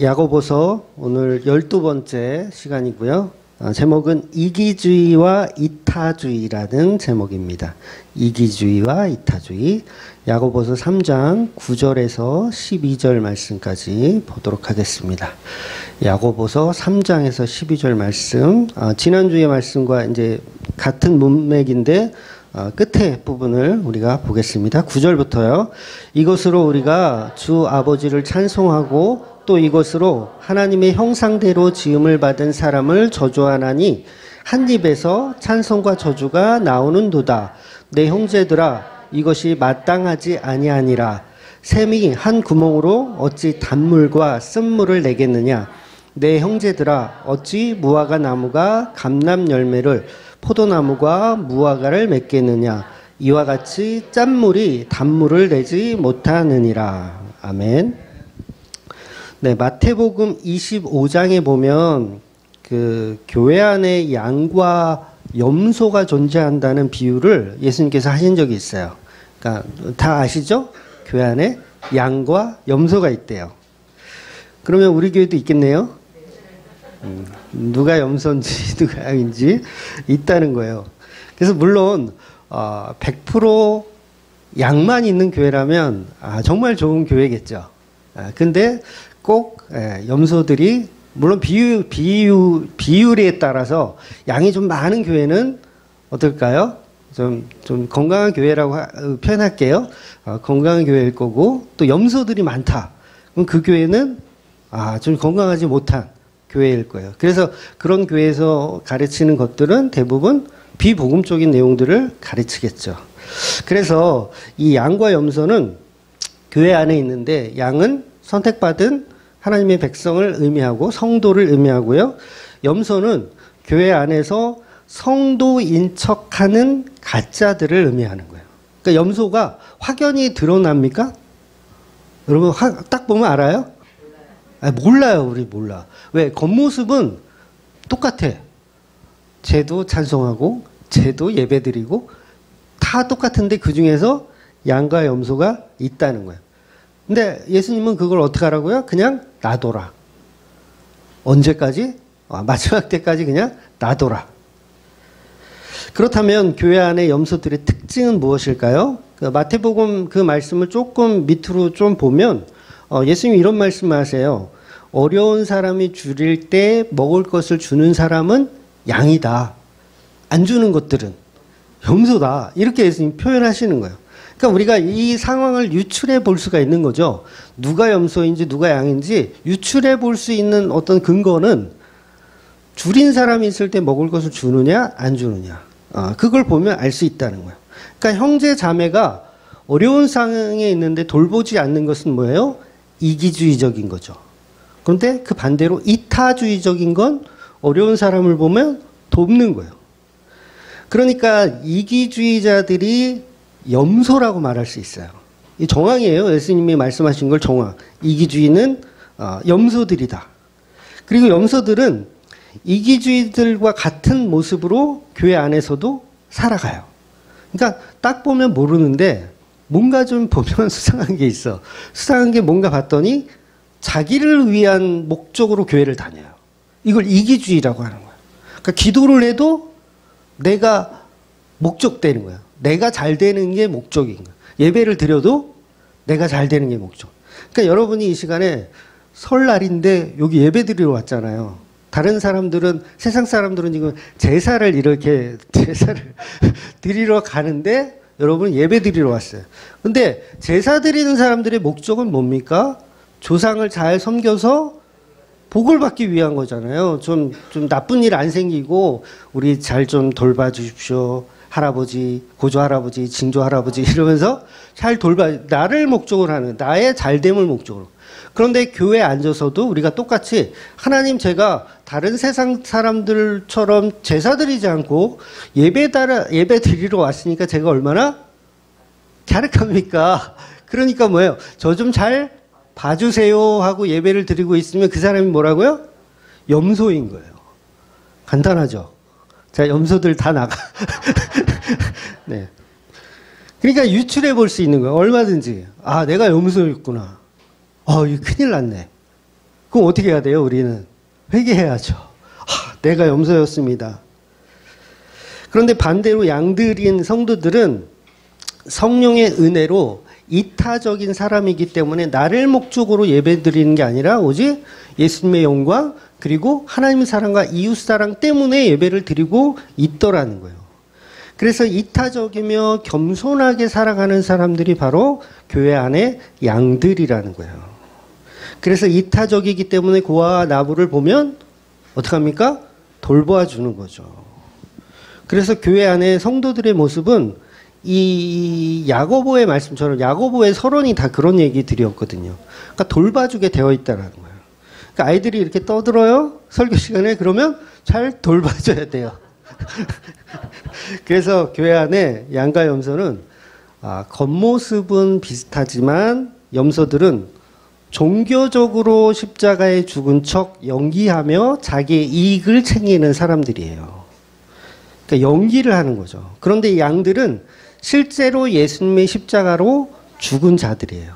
야고보서 오늘 12번째 시간이고요. 제목은 이기주의와 이타주의라는 제목입니다. 이기주의와 이타주의. 야고보서 3장 9절에서 12절 말씀까지 보도록 하겠습니다. 야고보서 3장에서 12절 말씀. 지난주의 말씀과 이제 같은 문맥인데 끝에 부분을 우리가 보겠습니다. 9절부터요. 이것으로 우리가 주 아버지를 찬송하고 또 이것으로 하나님의 형상대로 지음을 받은 사람을 저주하나니 한 입에서 찬송과 저주가 나오는도다. 내 형제들아, 이것이 마땅하지 아니하니라. 샘이 한 구멍으로 어찌 단물과 쓴물을 내겠느냐. 내 형제들아, 어찌 무화과 나무가 감람 열매를 포도나무가 무화과를 맺겠느냐. 이와 같이 짠물이 단물을 내지 못하느니라. 아멘. 네, 마태복음 25장에 보면 그 교회 안에 양과 염소가 존재한다는 비유를 예수님께서 하신 적이 있어요. 그러니까 다 아시죠? 교회 안에 양과 염소가 있대요. 그러면 우리 교회도 있겠네요. 누가 염소인지 누가 양인지 있다는 거예요. 그래서 물론 100% 양만 있는 교회라면 정말 좋은 교회겠죠. 근데 꼭 염소들이 물론 비율에 따라서 양이 좀 많은 교회는 어떨까요? 좀 건강한 교회라고 표현할게요. 건강한 교회일 거고 또 염소들이 많다. 그럼 그 교회는 좀 건강하지 못한 교회일 거예요. 그래서 그런 교회에서 가르치는 것들은 대부분 비복음적인 내용들을 가르치겠죠. 그래서 이 양과 염소는 교회 안에 있는데 양은 선택받은 하나님의 백성을 의미하고 성도를 의미하고요. 염소는 교회 안에서 성도인 척하는 가짜들을 의미하는 거예요. 그러니까 염소가 확연히 드러납니까? 여러분 딱 보면 알아요? 몰라요. 우리 몰라. 왜? 겉모습은 똑같아. 쟤도 찬송하고 쟤도 예배드리고 다 똑같은데 그 중에서 양과 염소가 있다는 거예요. 근데 예수님은 그걸 어떻게 하라고요? 그냥 놔둬라. 언제까지? 마지막 때까지 그냥 놔둬라. 그렇다면 교회 안의 염소들의 특징은 무엇일까요? 마태복음 그 말씀을 조금 밑으로 좀 보면 예수님이 이런 말씀을 하세요. 어려운 사람이 줄일 때 먹을 것을 주는 사람은 양이다. 안 주는 것들은 염소다. 이렇게 예수님이 표현하시는 거예요. 그러니까 우리가 이 상황을 유출해 볼 수가 있는 거죠. 누가 염소인지 누가 양인지 유출해 볼 수 있는 어떤 근거는 줄인 사람이 있을 때 먹을 것을 주느냐 안 주느냐. 그걸 보면 알 수 있다는 거예요. 그러니까 형제 자매가 어려운 상황에 있는데 돌보지 않는 것은 뭐예요? 이기주의적인 거죠. 그런데 그 반대로 이타주의적인 건 어려운 사람을 보면 돕는 거예요. 그러니까 이기주의자들이 염소라고 말할 수 있어요. 이 정황이에요. 예수님이 말씀하신 걸 정황. 이기주의는 염소들이다. 그리고 염소들은 이기주의들과 같은 모습으로 교회 안에서도 살아가요. 그러니까 딱 보면 모르는데 뭔가 좀 보면 수상한 게 있어. 수상한 게 뭔가 봤더니 자기를 위한 목적으로 교회를 다녀요. 이걸 이기주의라고 하는 거예요. 그러니까 기도를 해도 내가 목적되는 거예요. 내가 잘 되는 게 목적인 거예요. 예배를 드려도 내가 잘 되는 게 목적. 그러니까 여러분이 이 시간에 설날인데 여기 예배 드리러 왔잖아요. 다른 사람들은, 세상 사람들은 지금 제사를 드리러 가는데 여러분은 예배 드리러 왔어요. 근데 제사 드리는 사람들의 목적은 뭡니까? 조상을 잘 섬겨서 복을 받기 위한 거잖아요. 좀 나쁜 일 안 생기고 우리 잘 좀 돌봐주십시오. 할아버지, 고조 할아버지, 징조 할아버지 이러면서 잘 나를 목적으로 하는, 나의 잘됨을 목적으로. 그런데 교회에 앉아서도 우리가 똑같이 하나님, 제가 다른 세상 사람들처럼 제사 드리지 않고 예배 드리러 왔으니까 제가 얼마나 갸륵합니까? 그러니까 뭐예요? 저 좀 잘 봐주세요 하고 예배를 드리고 있으면 그 사람이 뭐라고요? 염소인 거예요. 간단하죠? 자, 염소들 다 나가. 네. 그러니까 유출해 볼 수 있는 거예요. 얼마든지. 내가 염소였구나. 이거 큰일 났네. 그럼 어떻게 해야 돼요? 우리는 회개해야죠. 내가 염소였습니다. 그런데 반대로 양들인 성도들은 성령의 은혜로 이타적인 사람이기 때문에 나를 목적으로 예배드리는 게 아니라 오직 예수님의 영광 그리고 하나님의 사랑과 이웃 사랑 때문에 예배를 드리고 있더라는 거예요. 그래서 이타적이며 겸손하게 살아가는 사람들이 바로 교회 안에 양들이라는 거예요. 그래서 이타적이기 때문에 고아와 나부를 보면 어떡합니까? 돌보아 주는 거죠. 그래서 교회 안에 성도들의 모습은 이 야고보의 말씀처럼 야고보의 서론이 다 그런 얘기들이었거든요. 그러니까 돌봐주게 되어 있다는 거예요. 그러니까 아이들이 이렇게 떠들어요. 설교 시간에 그러면 잘 돌봐줘야 돼요. 그래서 교회 안에 양과 염소는 겉모습은 비슷하지만 염소들은 종교적으로 십자가에 죽은 척 연기하며 자기의 이익을 챙기는 사람들이에요. 그러니까 연기를 하는 거죠. 그런데 이 양들은 실제로 예수님의 십자가로 죽은 자들이에요.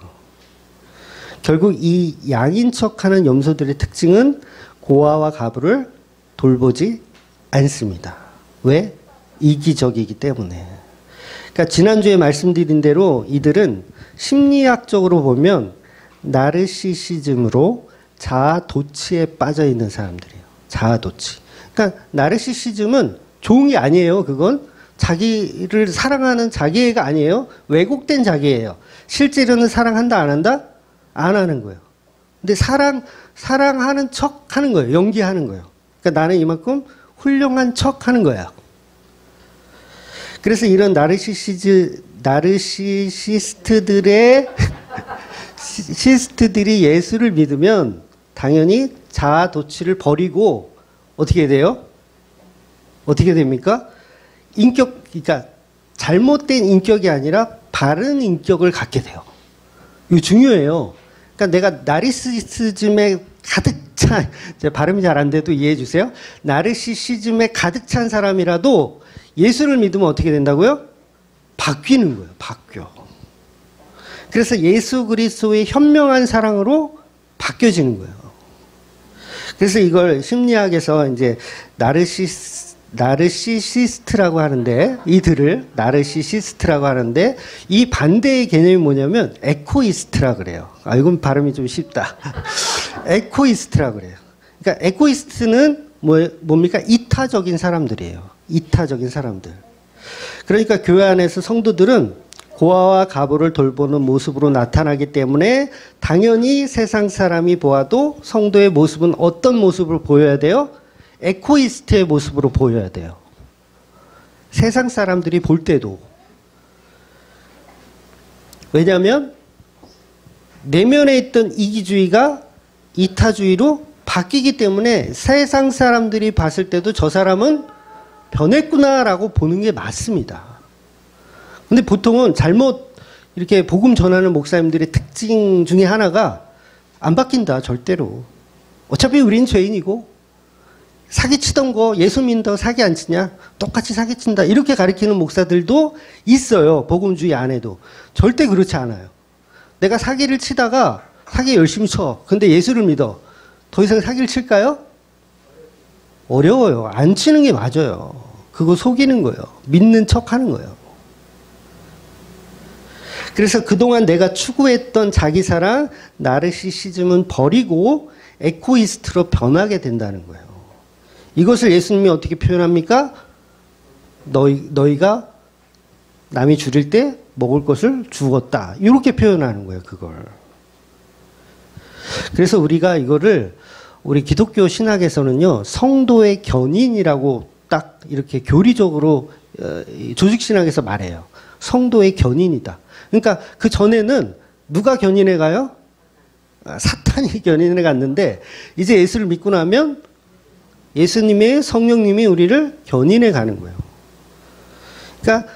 결국 이 양인 척하는 염소들의 특징은 고아와 가부를 돌보지 않습니다. 왜? 이기적이기 때문에. 그러니까 지난주에 말씀드린 대로 이들은 심리학적으로 보면 나르시시즘으로 자아 도취에 빠져 있는 사람들이에요. 자아 도취. 그러니까 나르시시즘은 좋은 게 아니에요. 그건 자기를 사랑하는 자기애가 아니에요. 왜곡된 자기애예요. 실제로는 사랑한다 안 한다? 안 하는 거예요. 근데 사랑하는 척 하는 거예요. 연기하는 거예요. 그러니까 나는 이만큼 훌륭한 척 하는 거야. 그래서 이런 나르시시스트들이 예수를 믿으면 당연히 자아 도취를 버리고 어떻게 돼요? 어떻게 됩니까? 그러니까 잘못된 인격이 아니라 바른 인격을 갖게 돼요. 이거 중요해요. 그러니까 내가 나르시시즘에 가득 찬, 제 발음이 잘 안 돼도 이해해 주세요. 나르시시즘에 가득 찬 사람이라도 예수를 믿으면 어떻게 된다고요? 바뀌는 거예요. 바뀌어. 그래서 예수 그리스도의 현명한 사랑으로 바뀌어지는 거예요. 그래서 이걸 심리학에서 이제 나르시시스트라고 하는데, 이들을 나르시시스트라고 하는데, 이 반대의 개념이 뭐냐면 에코이스트라 그래요. 이건 발음이 좀 쉽다. 에코이스트라 그래요. 그러니까 에코이스트는 뭡니까? 이타적인 사람들이에요. 이타적인 사람들. 그러니까 교회 안에서 성도들은 고아와 가부를 돌보는 모습으로 나타나기 때문에 당연히 세상 사람이 보아도 성도의 모습은 어떤 모습을 보여야 돼요? 에코이스트의 모습으로 보여야 돼요. 세상 사람들이 볼 때도. 왜냐하면 내면에 있던 이기주의가 이타주의로 바뀌기 때문에 세상 사람들이 봤을 때도 저 사람은 변했구나라고 보는 게 맞습니다. 근데 보통은 잘못 이렇게 복음 전하는 목사님들의 특징 중에 하나가 안 바뀐다, 절대로. 어차피 우린 죄인이고 사기치던 거 예수 믿는다고 사기 안 치냐? 똑같이 사기친다. 이렇게 가르치는 목사들도 있어요. 복음주의 안에도. 절대 그렇지 않아요. 내가 사기를 치다가 사기 열심히 쳐. 근데 예수를 믿어. 더 이상 사기를 칠까요? 어려워요. 안 치는 게 맞아요. 그거 속이는 거예요. 믿는 척 하는 거예요. 그래서 그동안 내가 추구했던 자기 사랑, 나르시시즘은 버리고 에코이스트로 변하게 된다는 거예요. 이것을 예수님이 어떻게 표현합니까? 너희가 남이 줄일 때 먹을 것을 주었다. 이렇게 표현하는 거예요, 그걸. 그래서 우리가 이거를 우리 기독교 신학에서는요, 성도의 견인이라고 딱 이렇게 교리적으로 조직신학에서 말해요. 성도의 견인이다. 그러니까 그 전에는 누가 견인해 가요? 사탄이 견인해 갔는데 이제 예수를 믿고 나면 예수님의 성령님이 우리를 견인해 가는 거예요. 그러니까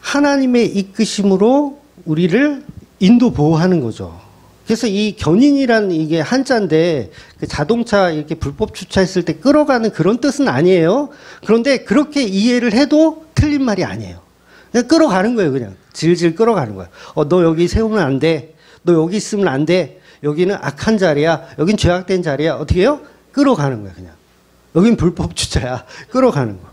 하나님의 이끄심으로 우리를 인도 보호하는 거죠. 그래서 이 견인이란 이게 한자인데 그 자동차 이렇게 불법 주차했을 때 끌어가는 그런 뜻은 아니에요. 그런데 그렇게 이해를 해도 틀린 말이 아니에요. 그냥 끌어가는 거예요. 그냥 질질 끌어가는 거예요. 너 여기 세우면 안 돼. 너 여기 있으면 안 돼. 여기는 악한 자리야. 여긴 죄악된 자리야. 어떻게 해요? 끌어가는 거야, 그냥. 여긴 불법 주자야. 끌어가는 거.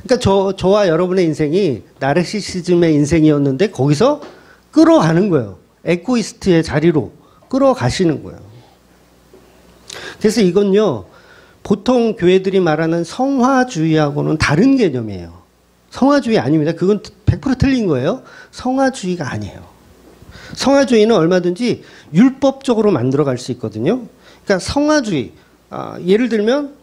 그러니까 저와 여러분의 인생이 나르시시즘의 인생이었는데 거기서 끌어가는 거예요. 에고이스트의 자리로 끌어가시는 거예요. 그래서 이건요, 보통 교회들이 말하는 성화주의하고는 다른 개념이에요. 성화주의 아닙니다. 그건 100% 틀린 거예요. 성화주의가 아니에요. 성화주의는 얼마든지 율법적으로 만들어갈 수 있거든요. 그러니까 성화주의, 예를 들면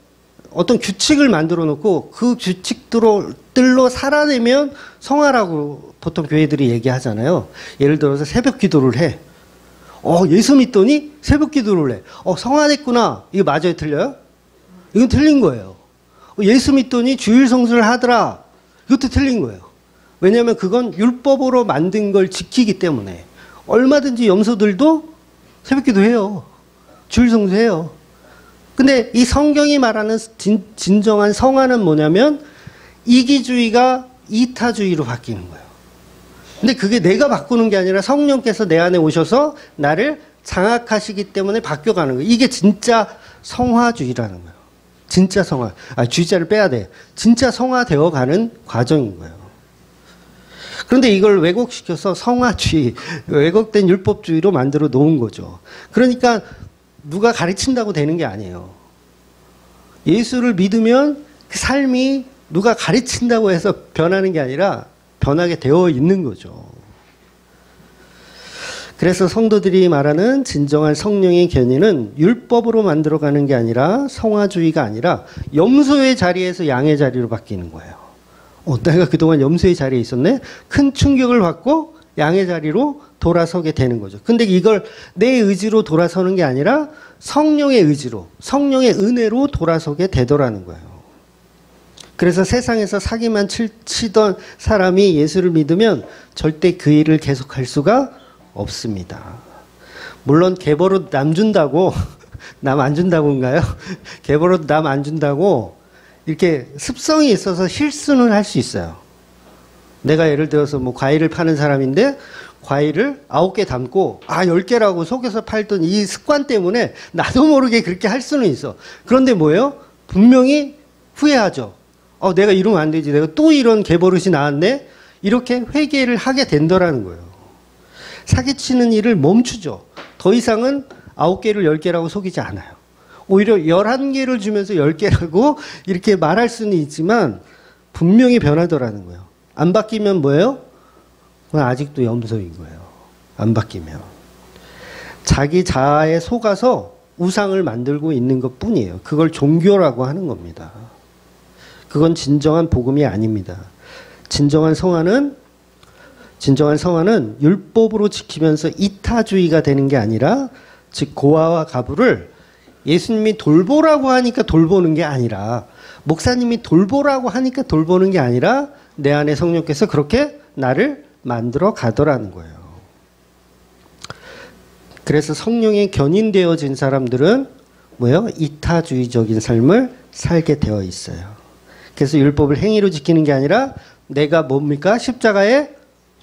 어떤 규칙을 만들어 놓고 그 규칙들로 살아내면 성화라고 보통 교회들이 얘기하잖아요. 예를 들어서 새벽 기도를 해. 예수 믿더니 새벽 기도를 해. 성화됐구나. 이거 맞아요? 틀려요? 이건 틀린 거예요. 예수 믿더니 주일 성수를 하더라. 이것도 틀린 거예요. 왜냐하면 그건 율법으로 만든 걸 지키기 때문에 얼마든지 염소들도 새벽 기도해요. 주일 성수해요. 근데 이 성경이 말하는 진정한 성화는 뭐냐면 이기주의가 이타주의로 바뀌는 거예요. 근데 그게 내가 바꾸는 게 아니라 성령께서 내 안에 오셔서 나를 장악하시기 때문에 바뀌어가는 거예요. 이게 진짜 성화주의라는 거예요. 진짜 성화. 주의자를 빼야 돼. 진짜 성화되어 가는 과정인 거예요. 그런데 이걸 왜곡시켜서 성화주의, 왜곡된 율법주의로 만들어 놓은 거죠. 그러니까 누가 가르친다고 되는 게 아니에요. 예수를 믿으면 그 삶이 누가 가르친다고 해서 변하는 게 아니라 변하게 되어 있는 거죠. 그래서 성도들이 말하는 진정한 성령의 견인은 율법으로 만들어가는 게 아니라 성화주의가 아니라 염소의 자리에서 양의 자리로 바뀌는 거예요. 내가 그동안 염소의 자리에 있었네? 큰 충격을 받고 양의 자리로 돌아서게 되는 거죠. 근데 이걸 내 의지로 돌아서는 게 아니라 성령의 의지로, 성령의 은혜로 돌아서게 되더라는 거예요. 그래서 세상에서 사기만 치던 사람이 예수를 믿으면 절대 그 일을 계속할 수가 없습니다. 물론 개버릇 남 준다고 남 안 준다고인가요? 개버릇 남 안 준다고 이렇게 습성이 있어서 실수는 할 수 있어요. 내가 예를 들어서 뭐 과일을 파는 사람인데 과일을 9개 담고 10개라고 속여서 팔던 이 습관 때문에 나도 모르게 그렇게 할 수는 있어. 그런데 뭐예요? 분명히 후회하죠. 내가 이러면 안 되지. 내가 또 이런 개버릇이 나왔네. 이렇게 회개를 하게 된다라는 거예요. 사기치는 일을 멈추죠. 더 이상은 9개를 10개라고 속이지 않아요. 오히려 11개를 주면서 10개라고 이렇게 말할 수는 있지만 분명히 변하더라는 거예요. 안 바뀌면 뭐예요? 그건 아직도 염소인 거예요. 안 바뀌면. 자기 자아에 속아서 우상을 만들고 있는 것 뿐이에요. 그걸 종교라고 하는 겁니다. 그건 진정한 복음이 아닙니다. 진정한 성화는 율법으로 지키면서 이타주의가 되는 게 아니라, 즉 고아와 가부를 예수님이 돌보라고 하니까 돌보는 게 아니라, 목사님이 돌보라고 하니까 돌보는 게 아니라 내 안에 성령께서 그렇게 나를 만들어 가더라는 거예요. 그래서 성령에 견인되어진 사람들은 뭐예요? 이타주의적인 삶을 살게 되어 있어요. 그래서 율법을 행위로 지키는 게 아니라 내가 뭡니까? 십자가에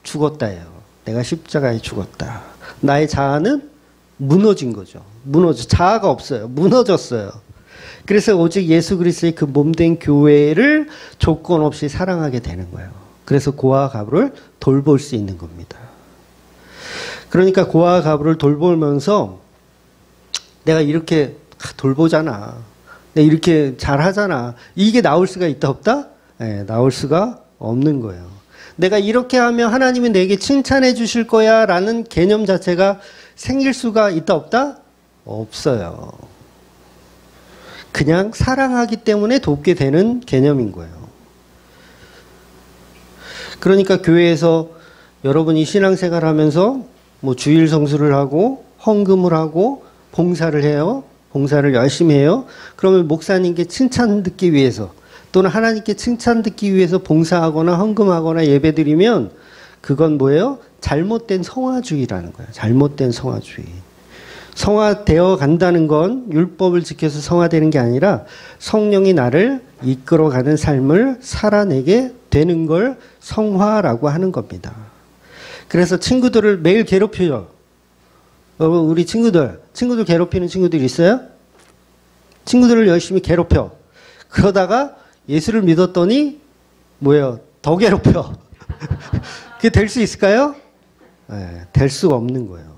죽었다예요. 내가 십자가에 죽었다. 나의 자아는 무너진 거죠. 자아가 없어요. 무너졌어요. 그래서 오직 예수 그리스도의 그 몸된 교회를 조건 없이 사랑하게 되는 거예요. 그래서 고아와 가부를 돌볼 수 있는 겁니다. 그러니까 고아와 가부를 돌보면서 내가 이렇게 돌보잖아. 내가 이렇게 잘하잖아. 이게 나올 수가 있다 없다? 네, 나올 수가 없는 거예요. 내가 이렇게 하면 하나님이 내게 칭찬해 주실 거야 라는 개념 자체가 생길 수가 있다 없다? 없어요. 그냥 사랑하기 때문에 돕게 되는 개념인 거예요. 그러니까 교회에서 여러분이 신앙생활 하면서 뭐 주일 성수를 하고 헌금을 하고 봉사를 해요. 봉사를 열심히 해요. 그러면 목사님께 칭찬 듣기 위해서 또는 하나님께 칭찬 듣기 위해서 봉사하거나 헌금하거나 예배드리면 그건 뭐예요? 잘못된 성화주의라는 거예요. 잘못된 성화주의. 성화되어 간다는 건 율법을 지켜서 성화되는 게 아니라 성령이 나를 이끌어가는 삶을 살아내게 되는 걸 성화라고 하는 겁니다. 그래서 친구들을 매일 괴롭혀요. 우리 친구들 괴롭히는 친구들 있어요? 친구들을 열심히 괴롭혀. 그러다가 예수를 믿었더니 뭐예요? 더 괴롭혀. 그게 될 수 있을까요? 네, 될 수가 없는 거예요.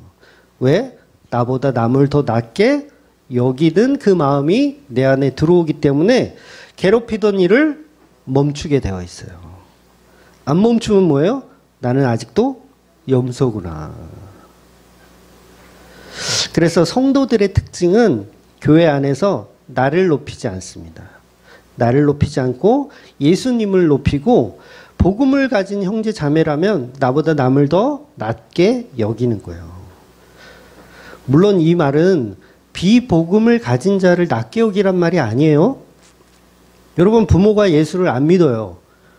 왜? 나보다 남을 더 낮게 여기는 그 마음이 내 안에 들어오기 때문에 괴롭히던 일을 멈추게 되어 있어요. 안 멈추면 뭐예요? 나는 아직도 염소구나. 그래서 성도들의 특징은 교회 안에서 나를 높이지 않습니다. 나를 높이지 않고 예수님을 높이고 복음을 가진 형제 자매라면 나보다 남을 더 낮게 여기는 거예요. 물론 이 말은 비복음을 가진 자를 낮게 여기란 말이 아니에요. 여러분 부모가 예수를 안 믿어요.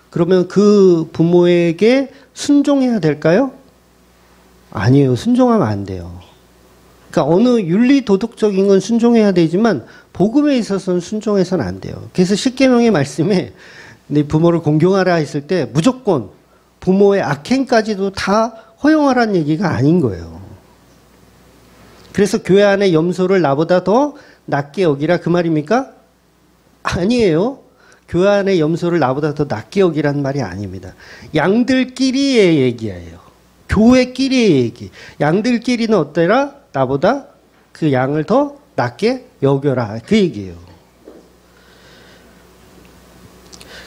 그러면 그 부모에게 순종해야 될까요? 아니에요. 순종하면 안 돼요. 그러니까 어느 윤리 도덕적인 건 순종해야 되지만 복음에 있어서는 순종해서는 안 돼요. 그래서 십계명의 말씀에 네 부모를 공경하라 했을 때 무조건 부모의 악행까지도 다 허용하라는 얘기가 아닌 거예요. 그래서 교회 안에 염소를 나보다 더 낮게 여기라 그 말입니까? 아니에요. 교회 안에 염소를 나보다 더 낮게 여기라는 말이 아닙니다. 양들끼리의 얘기예요. 교회끼리의 얘기. 양들끼리는 어때라? 나보다 그 양을 더 낮게 여겨라. 그 얘기예요.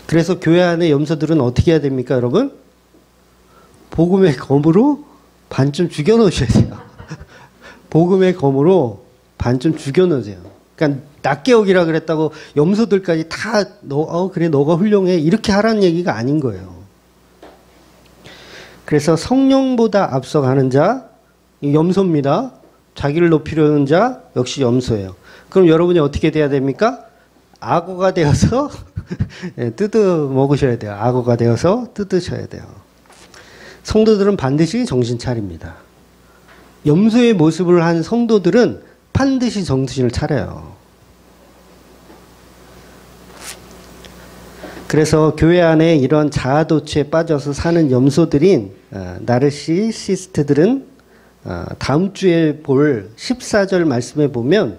그래서 교회 안에 염소들은 어떻게 해야 됩니까, 여러분? 복음의 검으로 반쯤 죽여놓으셔야 돼요. 복음의 검으로 반쯤 죽여놓으세요. 그러니까 낮게 여기라 그랬다고 염소들까지 다 그래 너가 훌륭해 이렇게 하라는 얘기가 아닌 거예요. 그래서 성령보다 앞서가는 자 염소입니다. 자기를 높이려는 자 역시 염소예요. 그럼 여러분이 어떻게 돼야 됩니까? 악어가 되어서 뜯어 먹으셔야 돼요. 악어가 되어서 뜯으셔야 돼요. 성도들은 반드시 정신 차립니다. 염소의 모습을 한 성도들은 반드시 정신을 차려요. 그래서 교회 안에 이런 자아도취에 빠져서 사는 염소들인 나르시시스트들은 다음 주에 볼 14절 말씀에 보면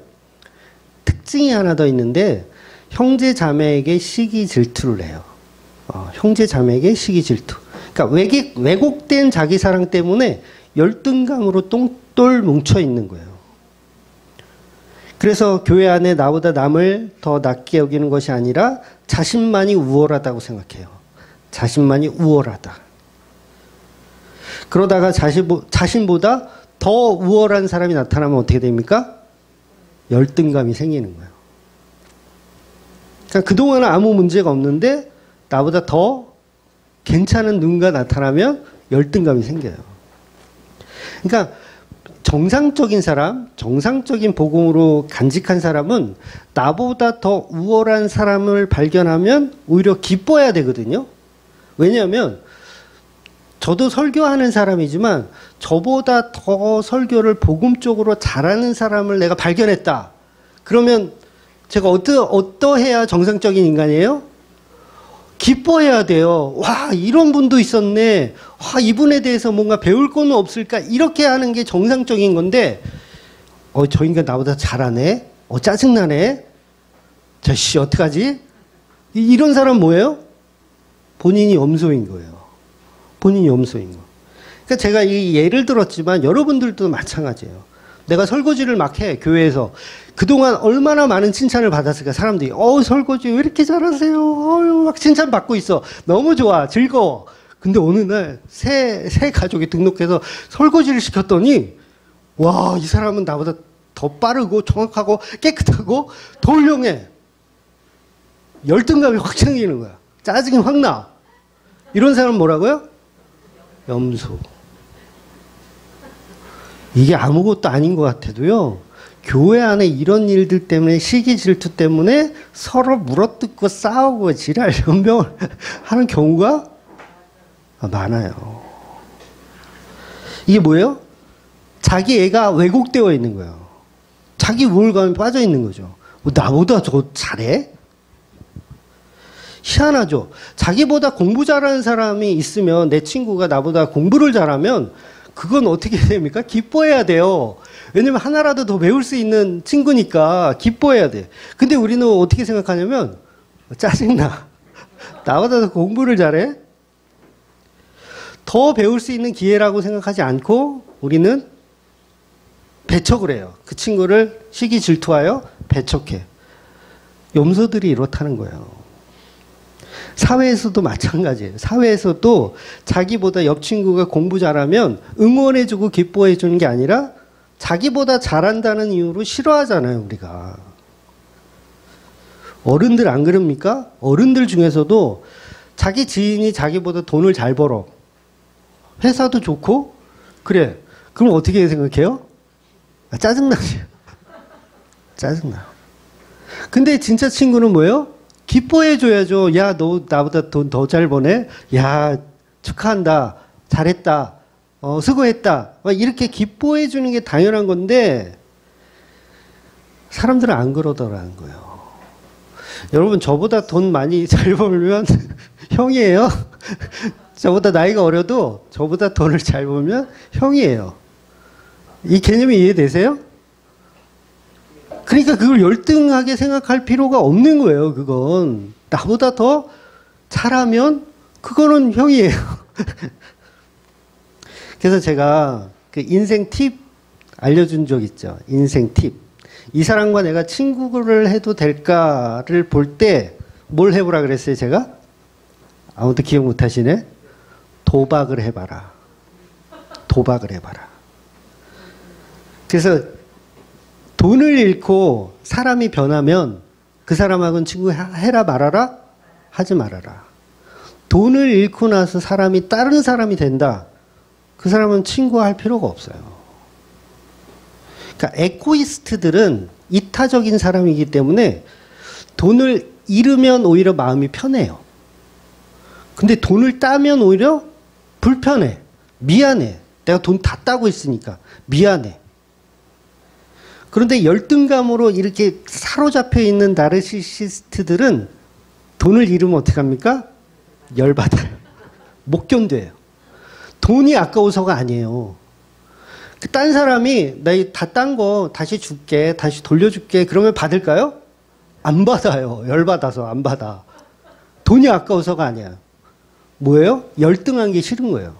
특징이 하나 더 있는데 형제 자매에게 시기 질투를 해요. 형제 자매에게 시기 질투. 그러니까 왜곡된 자기 사랑 때문에 열등감으로 똘똘 뭉쳐 있는 거예요. 그래서 교회 안에 나보다 남을 더 낮게 여기는 것이 아니라 자신만이 우월하다고 생각해요. 자신만이 우월하다. 그러다가 자신보다 더 우월한 사람이 나타나면 어떻게 됩니까? 열등감이 생기는 거예요. 그러니까 그동안은 아무 문제가 없는데 나보다 더 괜찮은 누군가 나타나면 열등감이 생겨요. 그러니까 정상적인 사람, 정상적인 복음으로 간직한 사람은 나보다 더 우월한 사람을 발견하면 오히려 기뻐해야 되거든요. 왜냐하면 저도 설교하는 사람이지만 저보다 더 설교를 복음적으로 잘하는 사람을 내가 발견했다. 그러면 제가 어떠해야 정상적인 인간이에요? 기뻐해야 돼요. 와, 이런 분도 있었네. 와, 이분에 대해서 뭔가 배울 거는 없을까? 이렇게 하는 게 정상적인 건데, 저 인간 나보다 잘하네? 짜증나네? 씨, 어떡하지? 이런 사람 뭐예요? 본인이 염소인 거예요. 본인이 염소인 거. 그러니까 제가 이 예를 들었지만 여러분들도 마찬가지예요. 내가 설거지를 막 해, 교회에서. 그동안 얼마나 많은 칭찬을 받았을까, 사람들이. 설거지 왜 이렇게 잘하세요? 막 칭찬받고 있어. 너무 좋아, 즐거워. 근데 어느 날 새 가족이 등록해서 설거지를 시켰더니, 와, 이 사람은 나보다 더 빠르고 정확하고 깨끗하고 더 훌륭해. 열등감이 확 생기는 거야. 짜증이 확 나. 이런 사람은 뭐라고요? 염소. 이게 아무것도 아닌 것 같아도요. 교회 안에 이런 일들 때문에 시기 질투 때문에 서로 물어뜯고 싸우고 지랄 연병을 하는 경우가 많아요. 이게 뭐예요? 자기 애가 왜곡되어 있는 거예요. 자기 우월감에 빠져 있는 거죠. 나보다 저 잘해? 희한하죠. 자기보다 공부 잘하는 사람이 있으면 내 친구가 나보다 공부를 잘하면 그건 어떻게 됩니까? 기뻐해야 돼요. 왜냐면 하나라도 더 배울 수 있는 친구니까 기뻐해야 돼. 근데 우리는 어떻게 생각하냐면 짜증나. 나보다 더 공부를 잘해? 더 배울 수 있는 기회라고 생각하지 않고 우리는 배척을 해요. 그 친구를 시기 질투하여 배척해. 염소들이 이렇다는 거예요. 사회에서도 마찬가지예요. 사회에서도 자기보다 옆 친구가 공부 잘하면 응원해주고 기뻐해주는 게 아니라 자기보다 잘한다는 이유로 싫어하잖아요, 우리가. 어른들 안 그럽니까? 어른들 중에서도 자기 지인이 자기보다 돈을 잘 벌어. 회사도 좋고, 그래. 그럼 어떻게 생각해요? 짜증나죠. 짜증나. 근데 진짜 친구는 뭐예요? 기뻐해줘야죠. 야, 너 나보다 돈 더 잘 버네? 야, 축하한다. 잘했다. 수고했다. 이렇게 기뻐해주는 게 당연한 건데, 사람들은 안 그러더라는 거예요. 여러분, 저보다 돈 많이 잘 벌면 형이에요. 저보다 나이가 어려도 저보다 돈을 잘 벌면 형이에요. 이 개념이 이해되세요? 그러니까 그걸 열등하게 생각할 필요가 없는 거예요, 그건. 나보다 더 잘하면 그거는 형이에요. 그래서 제가 그 인생 팁 알려준 적 있죠. 인생 팁. 이 사람과 내가 친구를 해도 될까를 볼 때 뭘 해보라 그랬어요, 제가? 아무도 기억 못 하시네? 도박을 해봐라. 도박을 해봐라. 그래서 돈을 잃고 사람이 변하면 그 사람하고는 친구 해라 말아라? 하지 말아라. 돈을 잃고 나서 사람이 다른 사람이 된다. 그 사람은 친구할 필요가 없어요. 그러니까 에고이스트들은 이타적인 사람이기 때문에 돈을 잃으면 오히려 마음이 편해요. 근데 돈을 따면 오히려 불편해. 미안해. 내가 돈 다 따고 있으니까 미안해. 그런데 열등감으로 이렇게 사로잡혀 있는 나르시시스트들은 돈을 잃으면 어떡합니까? 열받아요. 못 견뎌요. 돈이 아까워서가 아니에요. 딴 사람이 나 다 딴 거 다시 줄게, 다시 돌려줄게 그러면 받을까요? 안 받아요. 열받아서 안 받아. 돈이 아까워서가 아니야. 뭐예요? 열등한 게 싫은 거예요.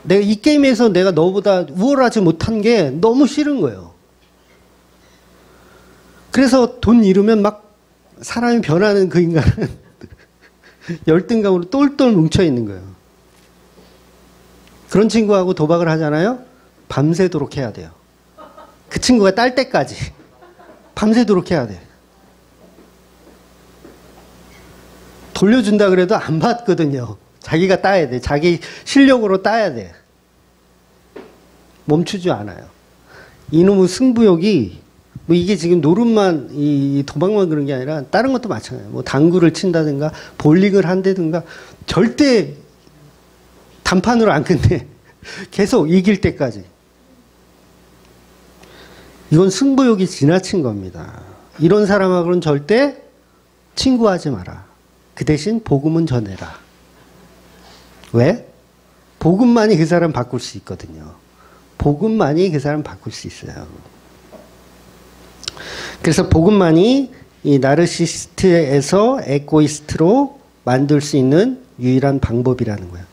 내가 이 게임에서 내가 너보다 우월하지 못한 게 너무 싫은 거예요. 그래서 돈 잃으면 막 사람이 변하는 그 인간은 열등감으로 똘똘 뭉쳐 있는 거예요. 그런 친구하고 도박을 하잖아요. 밤새도록 해야 돼요. 그 친구가 딸 때까지 밤새도록 해야 돼. 돌려준다 그래도 안 받거든요. 자기가 따야 돼. 자기 실력으로 따야 돼. 멈추지 않아요. 이놈의 승부욕이 뭐 이게 지금 노름만 이 도박만 그런 게 아니라 다른 것도 마찬가지예요. 뭐 당구를 친다든가 볼링을 한다든가 절대 단판으로 안 끝내. 계속 이길 때까지. 이건 승부욕이 지나친 겁니다. 이런 사람하고는 절대 친구하지 마라. 그 대신 복음은 전해라. 왜? 복음만이 그 사람 바꿀 수 있거든요. 복음만이 그 사람 바꿀 수 있어요. 그래서 복음만이 이 나르시스트에서 에고이스트로 만들 수 있는 유일한 방법이라는 거예요.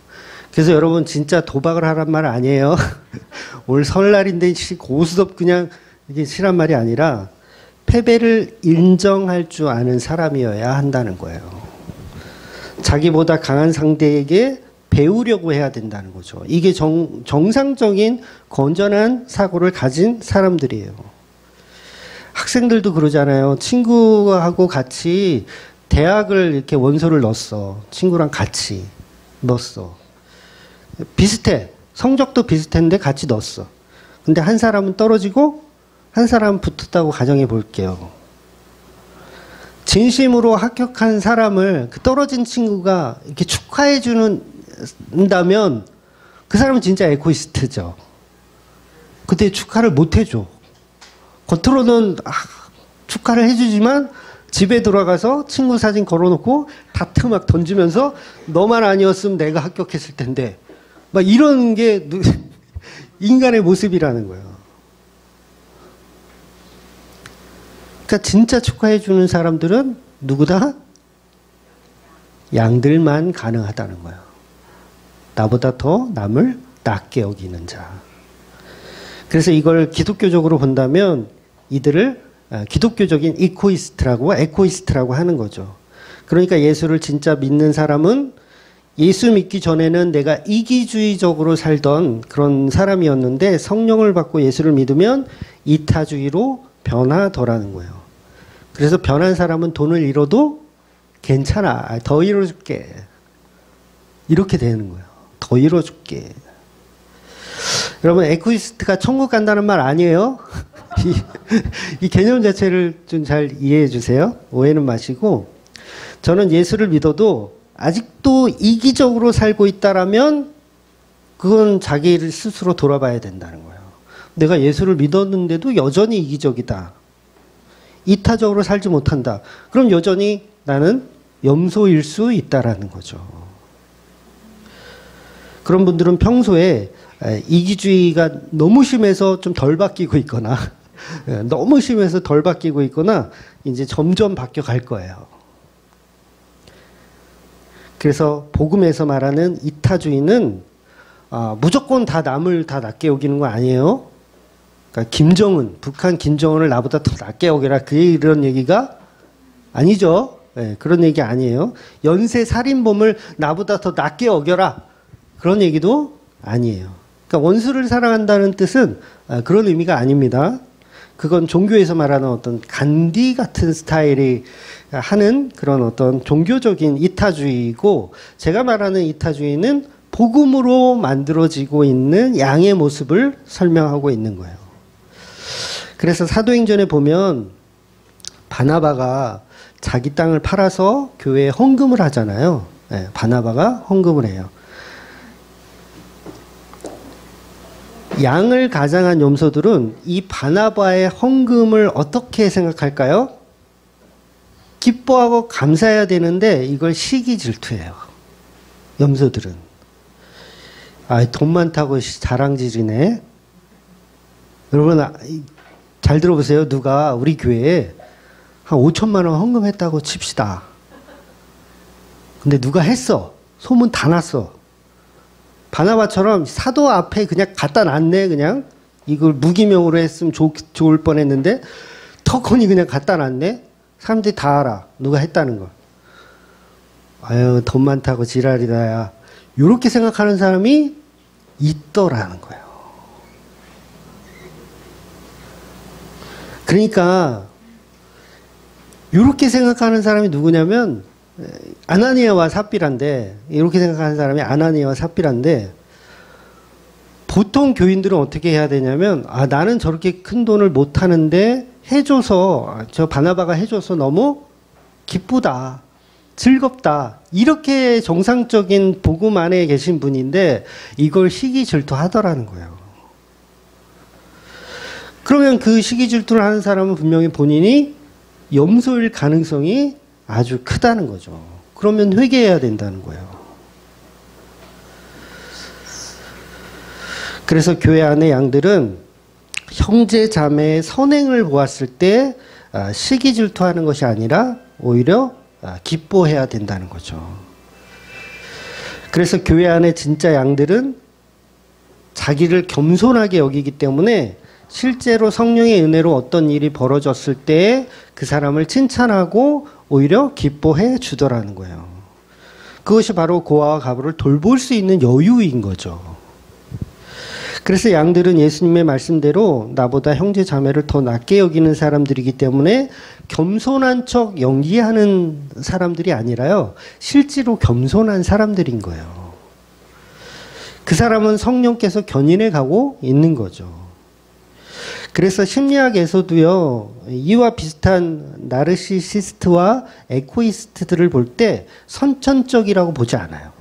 그래서 여러분 진짜 도박을 하란 말 아니에요. 오늘 설날인데 고스톱 그냥 이게 실한 말이 아니라 패배를 인정할 줄 아는 사람이어야 한다는 거예요. 자기보다 강한 상대에게 배우려고 해야 된다는 거죠. 이게 정상적인 건전한 사고를 가진 사람들이에요. 학생들도 그러잖아요. 친구하고 같이 대학을 이렇게 원서를 넣었어. 친구랑 같이 넣었어. 비슷해. 성적도 비슷했는데 같이 넣었어. 근데 한 사람은 떨어지고 한 사람은 붙었다고 가정해 볼게요. 진심으로 합격한 사람을 그 떨어진 친구가 이렇게 축하해 준다면 그 사람은 진짜 에고이스트죠. 근데 축하를 못 해줘. 겉으로는 축하를 해주지만 집에 돌아가서 친구 사진 걸어놓고 다트 막 던지면서 너만 아니었으면 내가 합격했을 텐데 막 이런 게 인간의 모습이라는 거예요. 그러니까 진짜 축하해 주는 사람들은 누구다? 양들만 가능하다는 거예요. 나보다 더 남을 낮게 여기는 자. 그래서 이걸 기독교적으로 본다면 이들을 기독교적인 이코이스트라고 에코이스트라고 하는 거죠. 그러니까 예수를 진짜 믿는 사람은 예수 믿기 전에는 내가 이기주의적으로 살던 그런 사람이었는데 성령을 받고 예수를 믿으면 이타주의로 변하더라는 거예요. 그래서 변한 사람은 돈을 잃어도 괜찮아. 더 잃어줄게. 이렇게 되는 거예요. 더 잃어줄게. 여러분, 에코이스트가 천국 간다는 말 아니에요? 이 개념 자체를 좀 잘 이해해 주세요. 오해는 마시고. 저는 예수를 믿어도 아직도 이기적으로 살고 있다라면 그건 자기를 스스로 돌아봐야 된다는 거예요. 내가 예수를 믿었는데도 여전히 이기적이다. 이타적으로 살지 못한다. 그럼 여전히 나는 염소일 수 있다라는 거죠. 그런 분들은 평소에 이기주의가 너무 심해서 좀 덜 바뀌고 있거나 너무 심해서 덜 바뀌고 있거나 이제 점점 바뀌어 갈 거예요. 그래서 복음에서 말하는 이타주의는 무조건 다 남을 다 낮게 여기는 거 아니에요. 그러니까 김정은, 북한 김정은을 나보다 더 낮게 여기라 이런 얘기가 아니죠. 네, 그런 얘기 아니에요. 연쇄 살인범을 나보다 더 낮게 여겨라 그런 얘기도 아니에요. 그러니까 원수를 사랑한다는 뜻은 그런 의미가 아닙니다. 그건 종교에서 말하는 어떤 간디 같은 스타일이 하는 그런 어떤 종교적인 이타주의이고, 제가 말하는 이타주의는 복음으로 만들어지고 있는 양의 모습을 설명하고 있는 거예요. 그래서 사도행전에 보면 바나바가 자기 땅을 팔아서 교회에 헌금을 하잖아요. 네, 바나바가 헌금을 해요. 양을 가장한 염소들은 이 바나바의 헌금을 어떻게 생각할까요? 기뻐하고 감사해야 되는데 이걸 시기 질투해요. 염소들은. 돈 많다고 자랑질이네. 여러분 잘 들어보세요. 누가 우리 교회에 한 5천만 원 헌금했다고 칩시다. 근데 누가 했어. 소문 다 났어. 바나바처럼 사도 앞에 그냥 갖다 놨네. 그냥 이걸 무기명으로 했으면 좋을 뻔했는데 턱하니 그냥 갖다 놨네. 사람들이 다 알아. 누가 했다는 걸. 아유, 돈 많다고 지랄이다야. 이렇게 생각하는 사람이 있더라는 거예요. 그러니까 이렇게 생각하는 사람이 누구냐면 아나니아와 삽비라인데, 이렇게 생각하는 사람이 아나니아와 삽비라인데, 보통 교인들은 어떻게 해야 되냐면, 나는 저렇게 큰 돈을 못 하는데 해줘서, 저 바나바가 해줘서 너무 기쁘다, 즐겁다, 이렇게 정상적인 복음 안에 계신 분인데 이걸 시기 질투하더라는 거예요. 그러면 그 시기 질투를 하는 사람은 분명히 본인이 염소일 가능성이 아주 크다는 거죠. 그러면 회개해야 된다는 거예요. 그래서 교회 안의 양들은 형제 자매의 선행을 보았을 때 시기 질투하는 것이 아니라 오히려 기뻐해야 된다는 거죠. 그래서 교회 안의 진짜 양들은 자기를 겸손하게 여기기 때문에 실제로 성령의 은혜로 어떤 일이 벌어졌을 때 그 사람을 칭찬하고 오히려 기뻐해 주더라는 거예요. 그것이 바로 고아와 가부를 돌볼 수 있는 여유인 거죠. 그래서 양들은 예수님의 말씀대로 나보다 형제 자매를 더 낮게 여기는 사람들이기 때문에 겸손한 척 연기하는 사람들이 아니라요, 실제로 겸손한 사람들인 거예요. 그 사람은 성령께서 견인해 가고 있는 거죠. 그래서 심리학에서도요, 이와 비슷한 나르시시스트와 에코이스트들을 볼 때 선천적이라고 보지 않아요.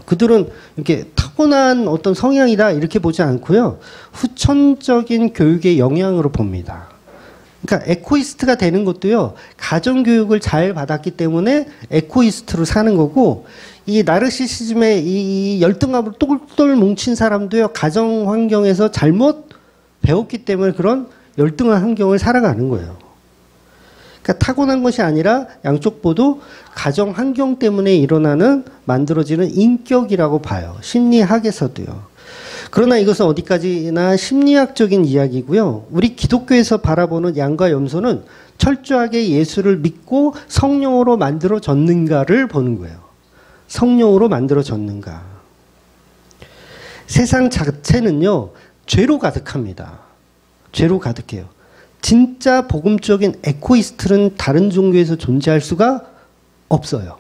그들은 이렇게 타고난 어떤 성향이다 이렇게 보지 않고요, 후천적인 교육의 영향으로 봅니다. 그러니까 에코이스트가 되는 것도요, 가정교육을 잘 받았기 때문에 에코이스트로 사는 거고, 이 나르시시즘의 이 열등감으로 똘똘 뭉친 사람도요, 가정 환경에서 잘못 배웠기 때문에 그런 열등한 환경을 살아가는 거예요. 그러니까 타고난 것이 아니라 양쪽 모두 가정 환경 때문에 일어나는 만들어지는 인격이라고 봐요. 심리학에서도요. 그러나 이것은 어디까지나 심리학적인 이야기고요. 우리 기독교에서 바라보는 양과 염소는 철저하게 예수를 믿고 성령으로 만들어졌는가를 보는 거예요. 성령으로 만들어졌는가. 세상 자체는요, 죄로 가득합니다. 죄로 가득해요. 진짜 복음적인 에코이스트는 다른 종교에서 존재할 수가 없어요.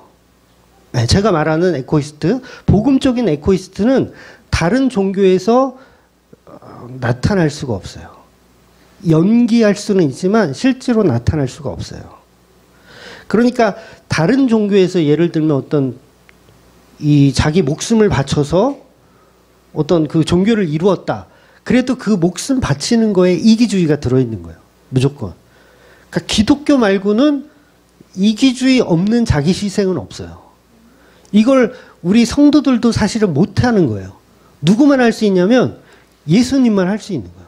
네, 제가 말하는 에코이스트, 복음적인 에코이스트는 다른 종교에서 나타날 수가 없어요. 연기할 수는 있지만 실제로 나타날 수가 없어요. 그러니까 다른 종교에서 예를 들면 어떤 이 자기 목숨을 바쳐서 어떤 그 종교를 이루었다. 그래도 그 목숨 바치는 거에 이기주의가 들어있는 거예요. 무조건. 그러니까 기독교 말고는 이기주의 없는 자기 희생은 없어요. 이걸 우리 성도들도 사실은 못하는 거예요. 누구만 할 수 있냐면 예수님만 할 수 있는 거예요.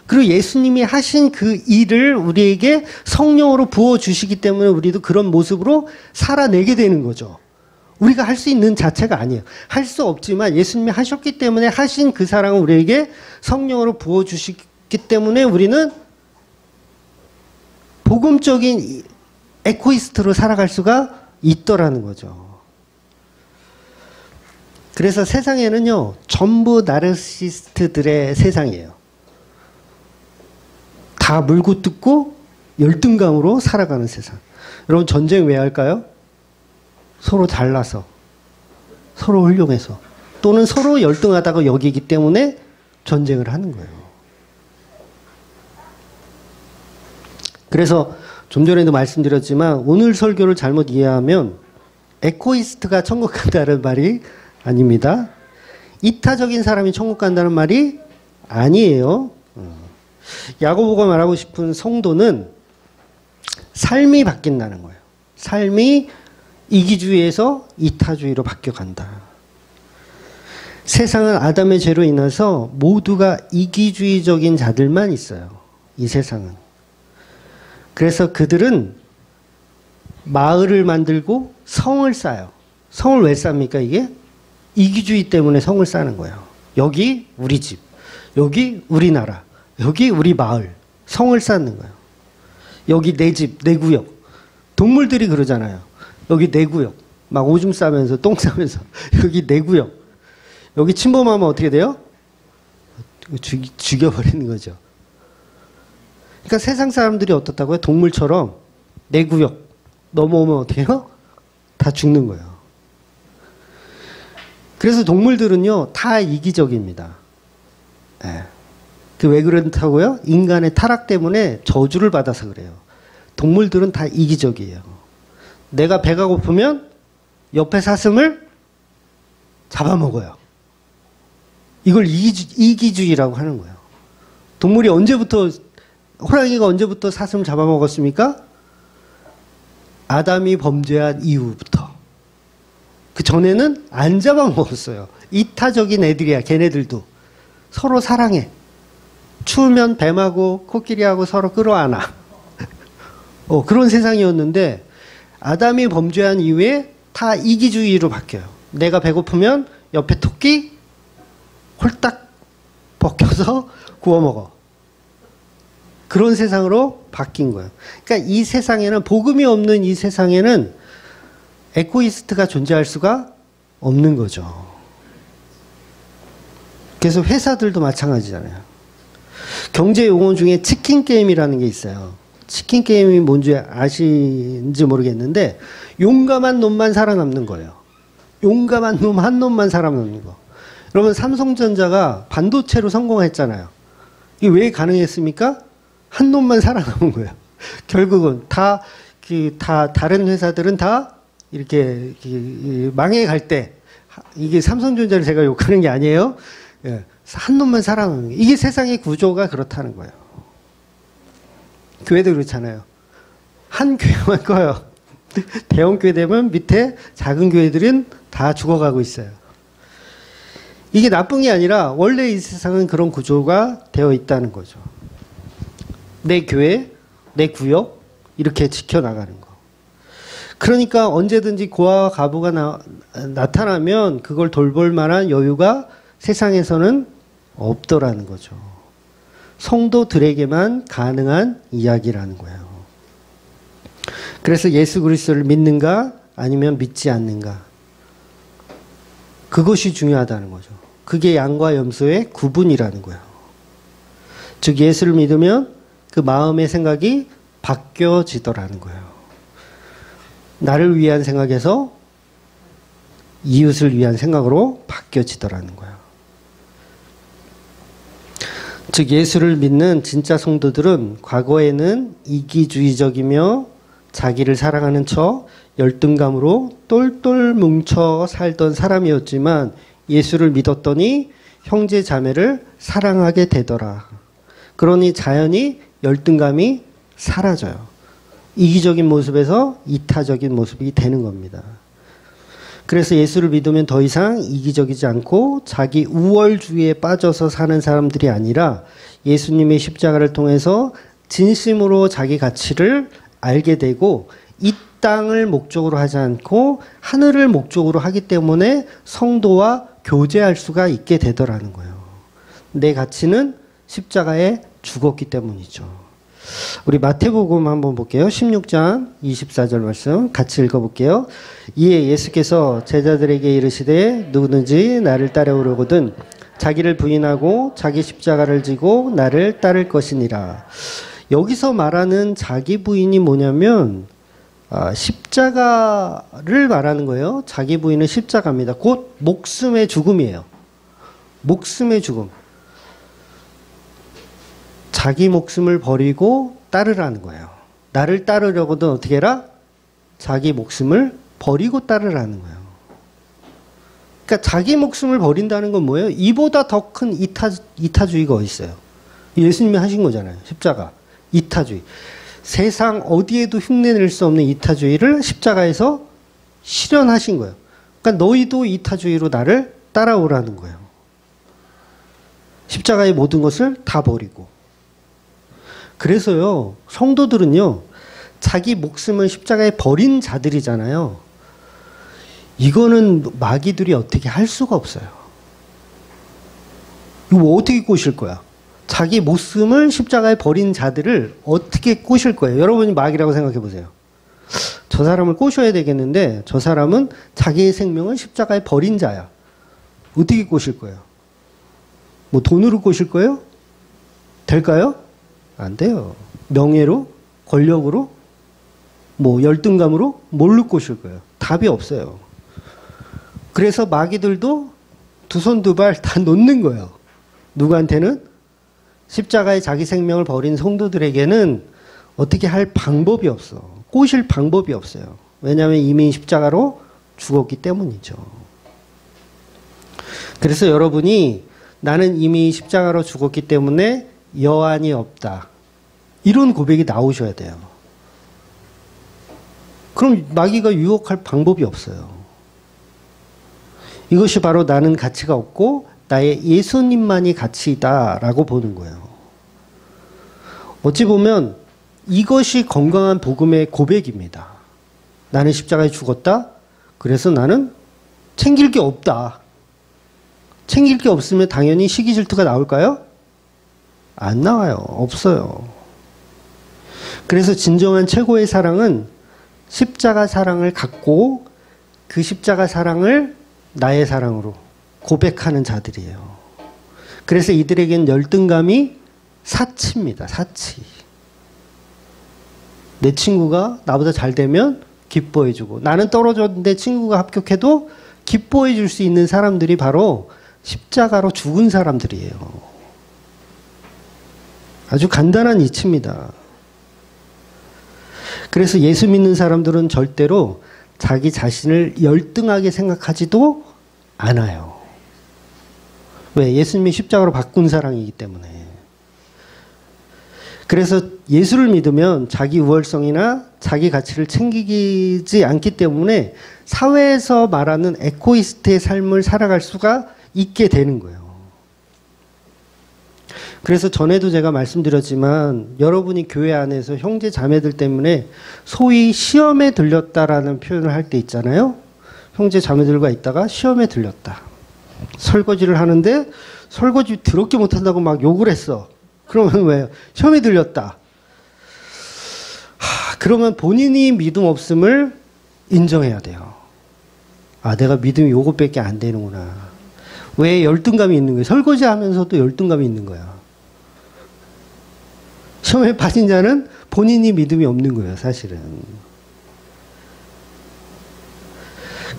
그리고 예수님이 하신 그 일을 우리에게 성령으로 부어주시기 때문에 우리도 그런 모습으로 살아내게 되는 거죠. 우리가 할 수 있는 자체가 아니에요. 할 수 없지만 예수님이 하셨기 때문에 하신 그 사랑을 우리에게 성령으로 부어주시기 때문에 우리는 복음적인 에코이스트로 살아갈 수가 있더라는 거죠. 그래서 세상에는요, 전부 나르시스트들의 세상이에요. 다 물고 뜯고 열등감으로 살아가는 세상. 여러분, 전쟁 왜 할까요? 서로 잘나서, 서로 훌륭해서, 또는 서로 열등하다고 여기기 때문에 전쟁을 하는 거예요. 그래서 좀 전에도 말씀드렸지만 오늘 설교를 잘못 이해하면 에코이스트가 천국 간다는 말이 아닙니다. 이타적인 사람이 천국 간다는 말이 아니에요. 야고보가 말하고 싶은 성도는 삶이 바뀐다는 거예요. 삶이 이기주의에서 이타주의로 바뀌어간다. 세상은 아담의 죄로 인해서 모두가 이기주의적인 자들만 있어요. 이 세상은. 그래서 그들은 마을을 만들고 성을 쌓아요. 성을 왜 쌉니까 이게? 이기주의 때문에 성을 쌓는 거예요. 여기 우리 집, 여기 우리나라, 여기 우리 마을, 성을 쌓는 거예요. 여기 내 집, 내 구역. 동물들이 그러잖아요. 여기 내 구역. 막 오줌 싸면서 똥 싸면서 여기 내 구역. 여기 침범하면 어떻게 돼요? 죽여버리는 거죠. 그러니까 세상 사람들이 어떻다고요? 동물처럼 내 구역 넘어오면 어떻게 해요? 다 죽는 거예요. 그래서 동물들은요, 다 이기적입니다. 네. 그 왜 그렇다고요? 인간의 타락 때문에 저주를 받아서 그래요. 동물들은 다 이기적이에요. 내가 배가 고프면 옆에 사슴을 잡아먹어요. 이걸 이기주의라고 하는 거예요. 동물이 언제부터, 호랑이가 언제부터 사슴을 잡아먹었습니까? 아담이 범죄한 이후부터. 그 전에는 안 잡아먹었어요. 이타적인 애들이야, 걔네들도. 서로 사랑해. 추우면 뱀하고 코끼리하고 서로 끌어안아. 그런 세상이었는데, 아담이 범죄한 이후에 다 이기주의로 바뀌어요. 내가 배고프면 옆에 토끼 홀딱 벗겨서 구워 먹어. 그런 세상으로 바뀐 거예요. 그러니까 이 세상에는, 복음이 없는 이 세상에는 에코이스트가 존재할 수가 없는 거죠. 그래서 회사들도 마찬가지잖아요. 경제 용어 중에 치킨 게임이라는 게 있어요. 치킨 게임이 뭔지 아시는지 모르겠는데, 용감한 놈만 살아남는 거예요. 용감한 놈 한 놈만 살아남는 거. 여러분, 삼성전자가 반도체로 성공했잖아요. 이게 왜 가능했습니까? 한 놈만 살아남은 거예요. 결국은 다른 회사들은 다 이렇게 망해갈 때, 이게 삼성전자를 제가 욕하는 게 아니에요. 예, 한 놈만 살아남는 거예요. 이게 세상의 구조가 그렇다는 거예요. 교회도 그렇잖아요. 한 교회만 커요. 대형 교회 되면 밑에 작은 교회들은 다 죽어가고 있어요. 이게 나쁜 게 아니라 원래 이 세상은 그런 구조가 되어 있다는 거죠. 내 교회, 내 구역 이렇게 지켜나가는 거. 그러니까 언제든지 고아와 과부가 나타나면 그걸 돌볼 만한 여유가 세상에서는 없더라는 거죠. 성도들에게만 가능한 이야기라는 거예요. 그래서 예수 그리스도를 믿는가 아니면 믿지 않는가. 그것이 중요하다는 거죠. 그게 양과 염소의 구분이라는 거예요. 즉 예수를 믿으면 그 마음의 생각이 바뀌어지더라는 거예요. 나를 위한 생각에서 이웃을 위한 생각으로 바뀌어지더라는 거예요. 즉 예수를 믿는 진짜 성도들은 과거에는 이기주의적이며 자기를 사랑하는 척 열등감으로 똘똘 뭉쳐 살던 사람이었지만 예수를 믿었더니 형제 자매를 사랑하게 되더라. 그러니 자연히 열등감이 사라져요. 이기적인 모습에서 이타적인 모습이 되는 겁니다. 그래서 예수를 믿으면 더 이상 이기적이지 않고 자기 우월주의에 빠져서 사는 사람들이 아니라 예수님의 십자가를 통해서 진심으로 자기 가치를 알게 되고 이 땅을 목적으로 하지 않고 하늘을 목적으로 하기 때문에 성도와 교제할 수가 있게 되더라는 거예요. 내 가치는 십자가에 죽었기 때문이죠. 우리 마태복음 한번 볼게요. 16장 24절 말씀 같이 읽어볼게요. 이에 예수께서 제자들에게 이르시되 누구든지 나를 따라오려거든 자기를 부인하고 자기 십자가를 지고 나를 따를 것이니라. 여기서 말하는 자기 부인이 뭐냐면 십자가를 말하는 거예요. 자기 부인은 십자가입니다. 곧 목숨의 죽음이에요. 목숨의 죽음. 자기 목숨을 버리고 따르라는 거예요. 나를 따르려거든 어떻게 해라? 자기 목숨을 버리고 따르라는 거예요. 그러니까 자기 목숨을 버린다는 건 뭐예요? 이보다 더 큰 이타주의가 어디 있어요? 예수님이 하신 거잖아요. 십자가. 이타주의. 세상 어디에도 흉내낼 수 없는 이타주의를 십자가에서 실현하신 거예요. 그러니까 너희도 이타주의로 나를 따라오라는 거예요. 십자가의 모든 것을 다 버리고. 그래서요, 성도들은요, 자기 목숨을 십자가에 버린 자들이잖아요. 이거는 마귀들이 어떻게 할 수가 없어요. 이거 어떻게 꼬실 거야? 자기 목숨을 십자가에 버린 자들을 어떻게 꼬실 거예요? 여러분이 마귀라고 생각해 보세요. 저 사람을 꼬셔야 되겠는데 저 사람은 자기의 생명을 십자가에 버린 자야. 어떻게 꼬실 거예요? 뭐 돈으로 꼬실 거예요? 될까요? 안 돼요. 명예로? 권력으로? 뭐 열등감으로? 뭘로 꼬실 거예요? 답이 없어요. 그래서 마귀들도 두 손 두 발 다 놓는 거예요. 누구한테는? 십자가에 자기 생명을 버린 성도들에게는 어떻게 할 방법이 없어. 꼬실 방법이 없어요. 왜냐하면 이미 십자가로 죽었기 때문이죠. 그래서 여러분이 나는 이미 십자가로 죽었기 때문에 여한이 없다. 이런 고백이 나오셔야 돼요. 그럼 마귀가 유혹할 방법이 없어요. 이것이 바로 나는 가치가 없고 나의 예수님만이 가치이다라고 보는 거예요. 어찌 보면 이것이 건강한 복음의 고백입니다. 나는 십자가에 죽었다. 그래서 나는 챙길 게 없다. 챙길 게 없으면 당연히 시기 질투가 나올까요? 안 나와요. 없어요. 그래서 진정한 최고의 사랑은 십자가 사랑을 갖고 그 십자가 사랑을 나의 사랑으로 고백하는 자들이에요. 그래서 이들에겐 열등감이 사치입니다. 사치. 내 친구가 나보다 잘 되면 기뻐해주고 나는 떨어졌는데 친구가 합격해도 기뻐해줄 수 있는 사람들이 바로 십자가로 죽은 사람들이에요. 아주 간단한 이치입니다. 그래서 예수 믿는 사람들은 절대로 자기 자신을 열등하게 생각하지도 않아요. 왜? 예수님이 십자가로 바꾼 사랑이기 때문에. 그래서 예수를 믿으면 자기 우월성이나 자기 가치를 챙기지 않기 때문에 사회에서 말하는 에고이스트의 삶을 살아갈 수가 있게 되는 거예요. 그래서 전에도 제가 말씀드렸지만 여러분이 교회 안에서 형제 자매들 때문에 소위 시험에 들렸다라는 표현을 할 때 있잖아요. 형제 자매들과 있다가 시험에 들렸다. 설거지를 하는데 설거지 더럽게 못한다고 막 욕을 했어. 그러면 왜요? 시험에 들렸다. 그러면 본인이 믿음 없음을 인정해야 돼요. 아, 내가 믿음이 요것밖에 안 되는구나. 왜 열등감이 있는 거예요? 설거지 하면서도 열등감이 있는 거야. 시험에 빠진 자는 본인이 믿음이 없는 거예요, 사실은.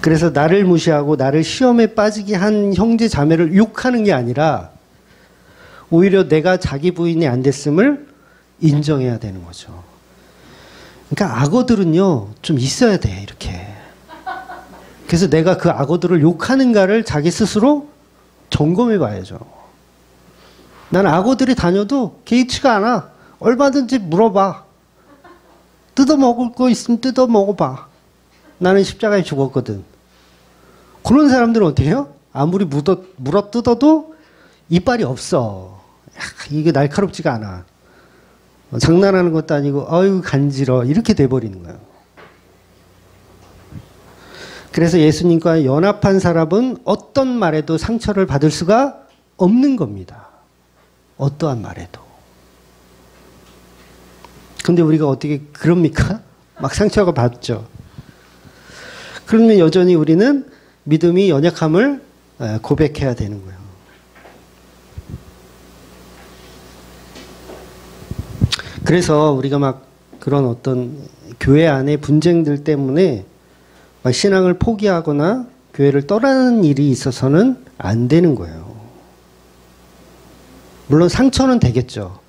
그래서 나를 무시하고 나를 시험에 빠지게 한 형제 자매를 욕하는 게 아니라 오히려 내가 자기 부인이 안 됐음을 인정해야 되는 거죠. 그러니까 악어들은요, 좀 있어야 돼, 이렇게. 그래서 내가 그 악어들을 욕하는가를 자기 스스로 점검해 봐야죠. 난 악어들이 다녀도 개의치가 않아. 얼마든지 물어봐. 뜯어 먹을 거 있으면 뜯어 먹어봐. 나는 십자가에 죽었거든. 그런 사람들은 어떻게 해요? 아무리 물어 뜯어도 이빨이 없어. 야, 이게 날카롭지가 않아. 장난하는 것도 아니고 어휴 간지러 이렇게 돼버리는 거예요. 그래서 예수님과 연합한 사람은 어떤 말에도 상처를 받을 수가 없는 겁니다. 어떠한 말에도. 근데 우리가 어떻게 그럽니까? 막 상처가 받죠. 그러면 여전히 우리는 믿음이 연약함을 고백해야 되는 거예요. 그래서 우리가 막 그런 어떤 교회 안의 분쟁들 때문에 막 신앙을 포기하거나 교회를 떠나는 일이 있어서는 안 되는 거예요. 물론 상처는 되겠죠.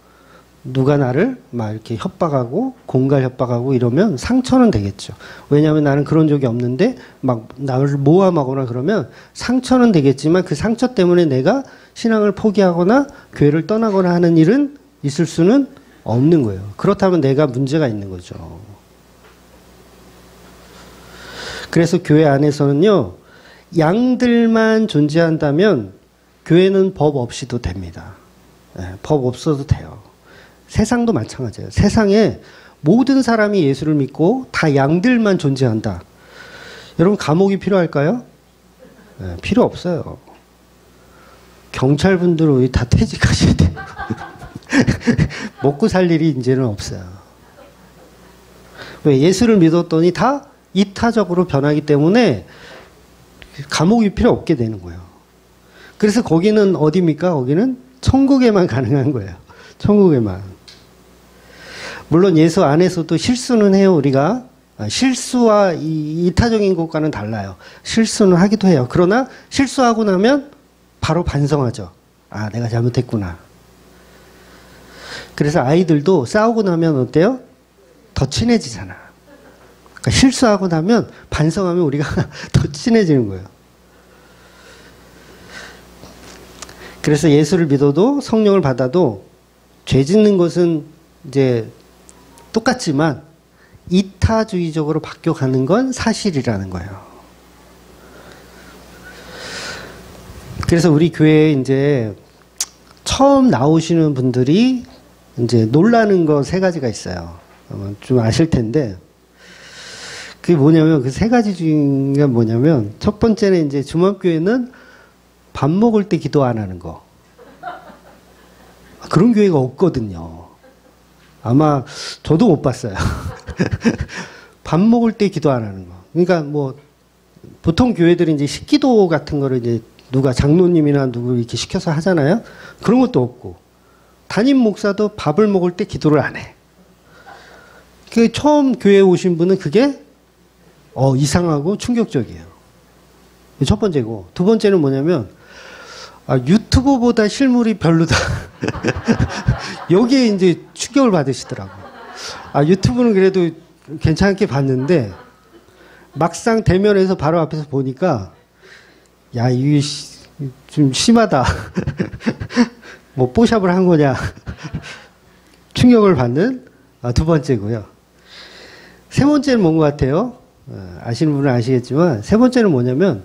누가 나를 막 이렇게 협박하고 공갈 협박하고 이러면 상처는 되겠죠. 왜냐하면 나는 그런 적이 없는데 막 나를 모함하거나 그러면 상처는 되겠지만 그 상처 때문에 내가 신앙을 포기하거나 교회를 떠나거나 하는 일은 있을 수는 없는 거예요. 그렇다면 내가 문제가 있는 거죠. 그래서 교회 안에서는요, 양들만 존재한다면 교회는 법 없이도 됩니다. 법 없어도 돼요. 세상도 마찬가지예요. 세상에 모든 사람이 예수를 믿고 다 양들만 존재한다. 여러분 감옥이 필요할까요? 필요 없어요. 경찰분들은 다 퇴직하셔야 돼요. 먹고 살 일이 이제는 없어요. 왜? 예수를 믿었더니 다 이타적으로 변하기 때문에 감옥이 필요 없게 되는 거예요. 그래서 거기는 어디입니까? 거기는 천국에만 가능한 거예요. 천국에만. 물론 예수 안에서도 실수는 해요, 우리가. 실수와 이타적인 것과는 달라요. 실수는 하기도 해요. 그러나 실수하고 나면 바로 반성하죠. 아, 내가 잘못했구나. 그래서 아이들도 싸우고 나면 어때요? 더 친해지잖아. 그러니까 실수하고 나면 반성하면 우리가 더 친해지는 거예요. 그래서 예수를 믿어도 성령을 받아도 죄 짓는 것은 이제 똑같지만 이타주의적으로 바뀌어가는 건 사실이라는 거예요. 그래서 우리 교회에 이제 처음 나오시는 분들이 이제 놀라는 거 세 가지가 있어요. 좀 아실 텐데. 그게 뭐냐면, 그 세 가지 중에 뭐냐면, 첫 번째는 이제 주목교회는 밥 먹을 때 기도 안 하는 거. 그런 교회가 없거든요. 아마 저도 못 봤어요. 밥 먹을 때 기도 안 하는 거. 그러니까 뭐, 보통 교회들이 이제 식기도 같은 거를 이제 누가 장로님이나 누구 이렇게 시켜서 하잖아요. 그런 것도 없고. 담임 목사도 밥을 먹을 때 기도를 안 해. 그 처음 교회에 오신 분은 그게 이상하고 충격적이에요. 첫 번째고. 두 번째는 뭐냐면 유튜브보다 실물이 별로다. 여기에 이제 충격을 받으시더라고. 유튜브는 그래도 괜찮게 봤는데 막상 대면에서 바로 앞에서 보니까 야, 이게 좀 심하다. 뭐 뽀샵을 한 거냐. 충격을 받는 두 번째고요. 세 번째는 뭔 것 같아요? 아시는 분은 아시겠지만 세 번째는 뭐냐면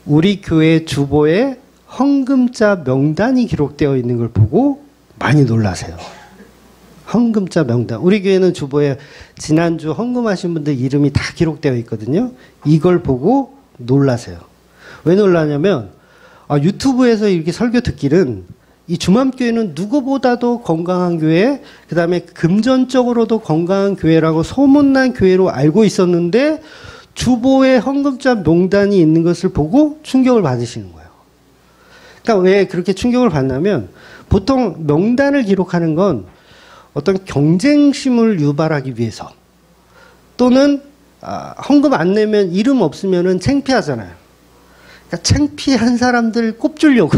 우리 교회 주보에 헌금자 명단이 기록되어 있는 걸 보고 많이 놀라세요. 헌금자 명단. 우리 교회는 주보에 지난주 헌금하신 분들 이름이 다 기록되어 있거든요. 이걸 보고 놀라세요. 왜 놀라냐면 유튜브에서 이렇게 설교 듣기는 이 주맘교회는 누구보다도 건강한 교회, 그 다음에 금전적으로도 건강한 교회라고 소문난 교회로 알고 있었는데 주보에 헌금자 명단이 있는 것을 보고 충격을 받으시는 거예요. 그러니까 왜 그렇게 충격을 받냐면 보통 명단을 기록하는 건 어떤 경쟁심을 유발하기 위해서 또는 헌금 안 내면 이름 없으면은 창피하잖아요. 그러니까 창피한 사람들 꼽주려고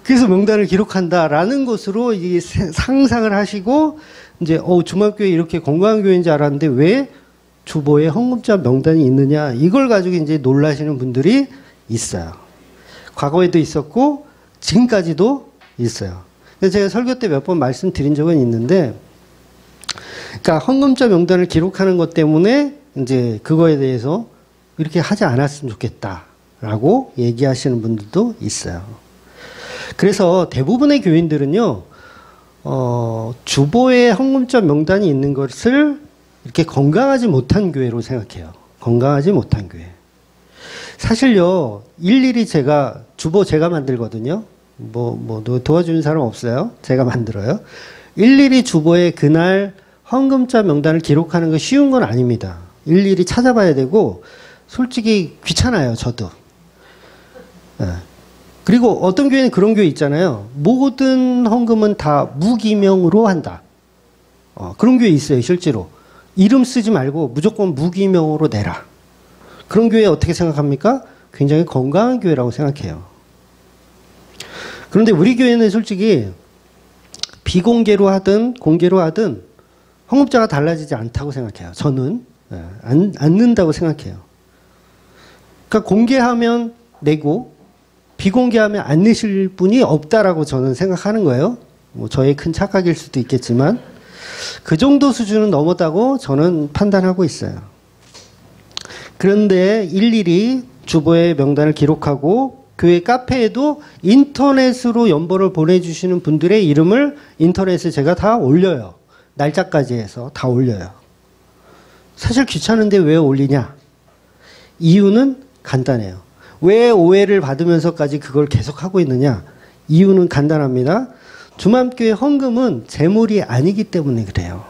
그래서 명단을 기록한다라는 것으로 이 상상을 하시고 이제 주말교회 이렇게 건강한 교회인 줄 알았는데 왜 주보에 헌금자 명단이 있느냐 이걸 가지고 이제 놀라시는 분들이 있어요. 과거에도 있었고 지금까지도 있어요. 제가 설교 때 몇 번 말씀드린 적은 있는데, 그러니까 헌금자 명단을 기록하는 것 때문에 이제 그거에 대해서 이렇게 하지 않았으면 좋겠다라고 얘기하시는 분들도 있어요. 그래서 대부분의 교인들은요, 주보에 헌금자 명단이 있는 것을 이렇게 건강하지 못한 교회로 생각해요. 건강하지 못한 교회. 사실요, 일일이 주보 제가 만들거든요. 도와주는 사람 없어요. 제가 만들어요. 일일이 주보에 그날 헌금자 명단을 기록하는 거 쉬운 건 아닙니다. 일일이 찾아봐야 되고, 솔직히 귀찮아요, 저도. 그리고 어떤 교회는 그런 교회 있잖아요. 모든 헌금은 다 무기명으로 한다. 그런 교회 있어요, 실제로. 이름 쓰지 말고 무조건 무기명으로 내라. 그런 교회 어떻게 생각합니까? 굉장히 건강한 교회라고 생각해요. 그런데 우리 교회는 솔직히 비공개로 하든 공개로 하든 헌금자가 달라지지 않다고 생각해요. 저는 않는다고 생각해요. 그러니까 공개하면 내고 비공개하면 안 내실 분이 없다라고 저는 생각하는 거예요. 저의 큰 착각일 수도 있겠지만 그 정도 수준은 넘었다고 저는 판단하고 있어요. 그런데 일일이 주보의 명단을 기록하고 교회 카페에도 인터넷으로 연보를 보내주시는 분들의 이름을 인터넷에 제가 다 올려요. 날짜까지 해서 다 올려요. 사실 귀찮은데 왜 올리냐? 이유는 간단해요. 왜 오해를 받으면서까지 그걸 계속하고 있느냐? 이유는 간단합니다. 주맘교회 헌금은 재물이 아니기 때문에 그래요.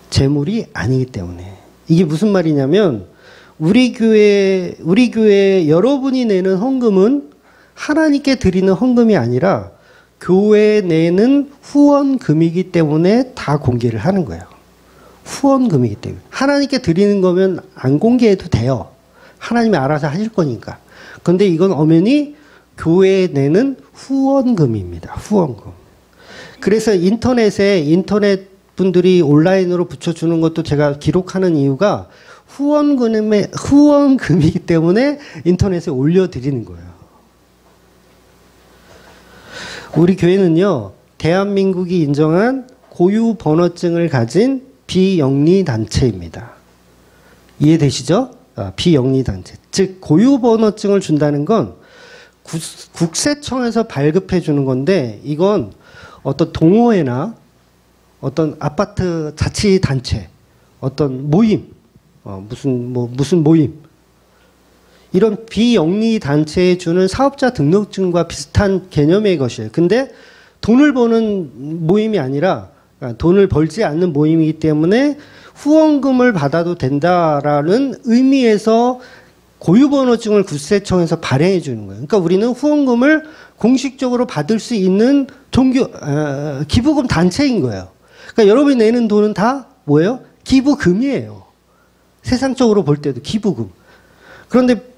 재물이 아니기 때문에. 이게 무슨 말이냐면 우리 교회 여러분이 내는 헌금은 하나님께 드리는 헌금이 아니라 교회에 내는 후원금이기 때문에 다 공개를 하는 거예요. 후원금이기 때문에. 하나님께 드리는 거면 안 공개해도 돼요. 하나님이 알아서 하실 거니까. 그런데 이건 엄연히 교회에 내는 후원금입니다. 후원금. 그래서 인터넷 분들이 온라인으로 붙여주는 것도 제가 기록하는 이유가 후원금이기 때문에 인터넷에 올려드리는 거예요. 우리 교회는요, 대한민국이 인정한 고유 번호증을 가진 비영리 단체입니다. 이해되시죠? 비영리 단체. 즉, 고유 번호증을 준다는 건 국세청에서 발급해 주는 건데, 이건 어떤 동호회나 어떤 아파트 자치단체, 어떤 모임, 무슨 모임, 이런 비영리 단체에 주는 사업자 등록증과 비슷한 개념의 것이에요. 근데 돈을 버는 모임이 아니라 돈을 벌지 않는 모임이기 때문에 후원금을 받아도 된다라는 의미에서 고유번호증을 국세청에서 발행해 주는 거예요. 그러니까 우리는 후원금을 공식적으로 받을 수 있는 기부금 단체인 거예요. 그러니까 여러분이 내는 돈은 다 뭐예요? 기부금이에요. 세상적으로 볼 때도 기부금. 그런데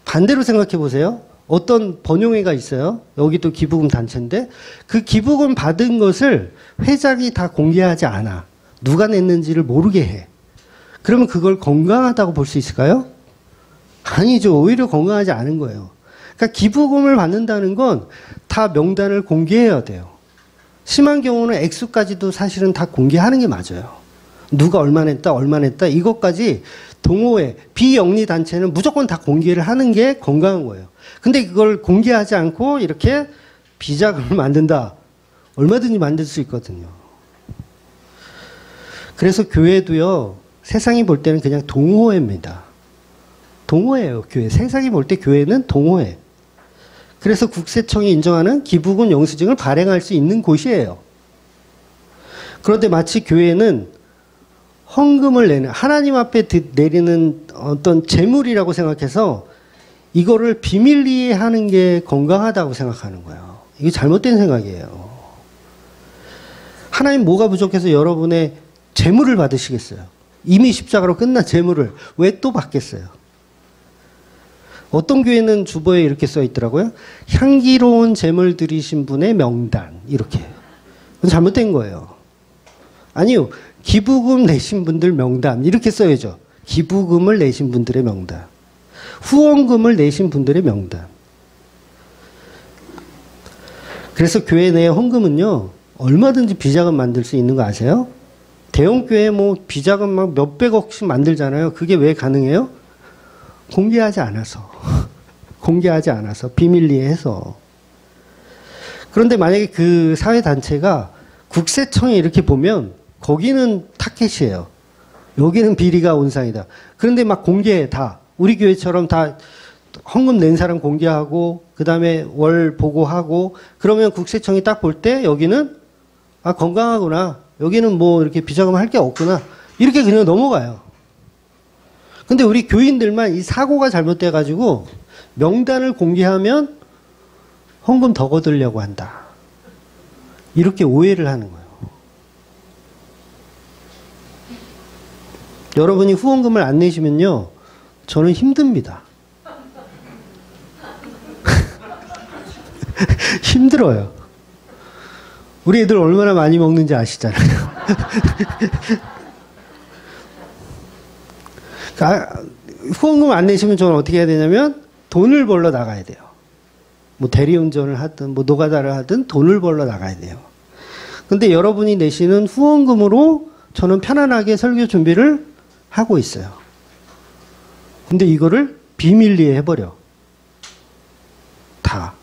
반대로 생각해 보세요. 어떤 번영회가 있어요. 여기도 기부금 단체인데 그 기부금 받은 것을 회장이 다 공개하지 않아. 누가 냈는지를 모르게 해. 그러면 그걸 건강하다고 볼 수 있을까요? 아니죠. 오히려 건강하지 않은 거예요. 그러니까 기부금을 받는다는 건 다 명단을 공개해야 돼요. 심한 경우는 액수까지도 사실은 다 공개하는 게 맞아요. 누가 얼마 냈다, 얼마 냈다, 이것까지 동호회, 비영리 단체는 무조건 다 공개를 하는 게 건강한 거예요. 근데 그걸 공개하지 않고 이렇게 비자금을 만든다. 얼마든지 만들 수 있거든요. 그래서 교회도요, 세상이 볼 때는 그냥 동호회입니다. 동호회예요, 교회. 세상이 볼 때 교회는 동호회. 그래서 국세청이 인정하는 기부금 영수증을 발행할 수 있는 곳이에요. 그런데 마치 교회는 헌금을 내는, 하나님 앞에 내리는 어떤 재물이라고 생각해서 이거를 비밀리에 하는 게 건강하다고 생각하는 거예요. 이게 잘못된 생각이에요. 하나님 뭐가 부족해서 여러분의 재물을 받으시겠어요? 이미 십자가로 끝난 재물을 왜 또 받겠어요? 어떤 교회는 주보에 이렇게 써 있더라고요. 향기로운 재물 드리신 분의 명단. 이렇게. 그건 잘못된 거예요. 아니요. 기부금 내신 분들 명단. 이렇게 써야죠. 기부금을 내신 분들의 명단. 후원금을 내신 분들의 명단. 그래서 교회 내 헌금은요, 얼마든지 비자금 만들 수 있는 거 아세요? 대형 교회 뭐 비자금 막 몇백억씩 만들잖아요. 그게 왜 가능해요? 공개하지 않아서. 공개하지 않아서. 비밀리에 해서. 그런데 만약에 그 사회단체가 국세청에 이렇게 보면 거기는 타켓이에요. 여기는 비리가 온상이다. 그런데 막 공개해, 다. 우리 교회처럼 다 헌금 낸 사람 공개하고, 그 다음에 월 보고하고, 그러면 국세청이 딱 볼 때 여기는, 아, 건강하구나. 여기는 뭐 이렇게 비자금 할 게 없구나. 이렇게 그냥 넘어가요. 근데 우리 교인들만 이 사고가 잘못돼가지고 명단을 공개하면 헌금 더 거두려고 한다. 이렇게 오해를 하는 거예요. 여러분이 후원금을 안 내시면요, 저는 힘듭니다. 힘들어요. 우리 애들 얼마나 많이 먹는지 아시잖아요. 후원금 안 내시면 저는 어떻게 해야 되냐면 돈을 벌러 나가야 돼요. 뭐 대리운전을 하든 뭐 노가다를 하든 돈을 벌러 나가야 돼요. 근데 여러분이 내시는 후원금으로 저는 편안하게 설교 준비를 하고 있어요. 근데 이거를 비밀리에 해버려. 다.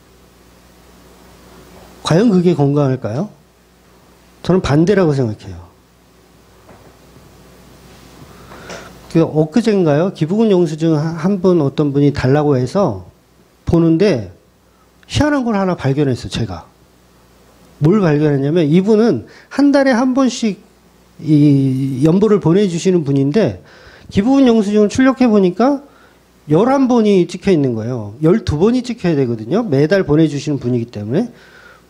과연 그게 건강할까요? 저는 반대라고 생각해요. 엊그제인가요? 기부금 영수증 한 분, 어떤 분이 달라고 해서 보는데 희한한 걸 하나 발견했어요, 제가. 뭘 발견했냐면 이분은 한 달에 한 번씩 이 연보를 보내주시는 분인데 기부금 영수증을 출력해 보니까 11번이 찍혀 있는 거예요. 12번이 찍혀야 되거든요. 매달 보내주시는 분이기 때문에.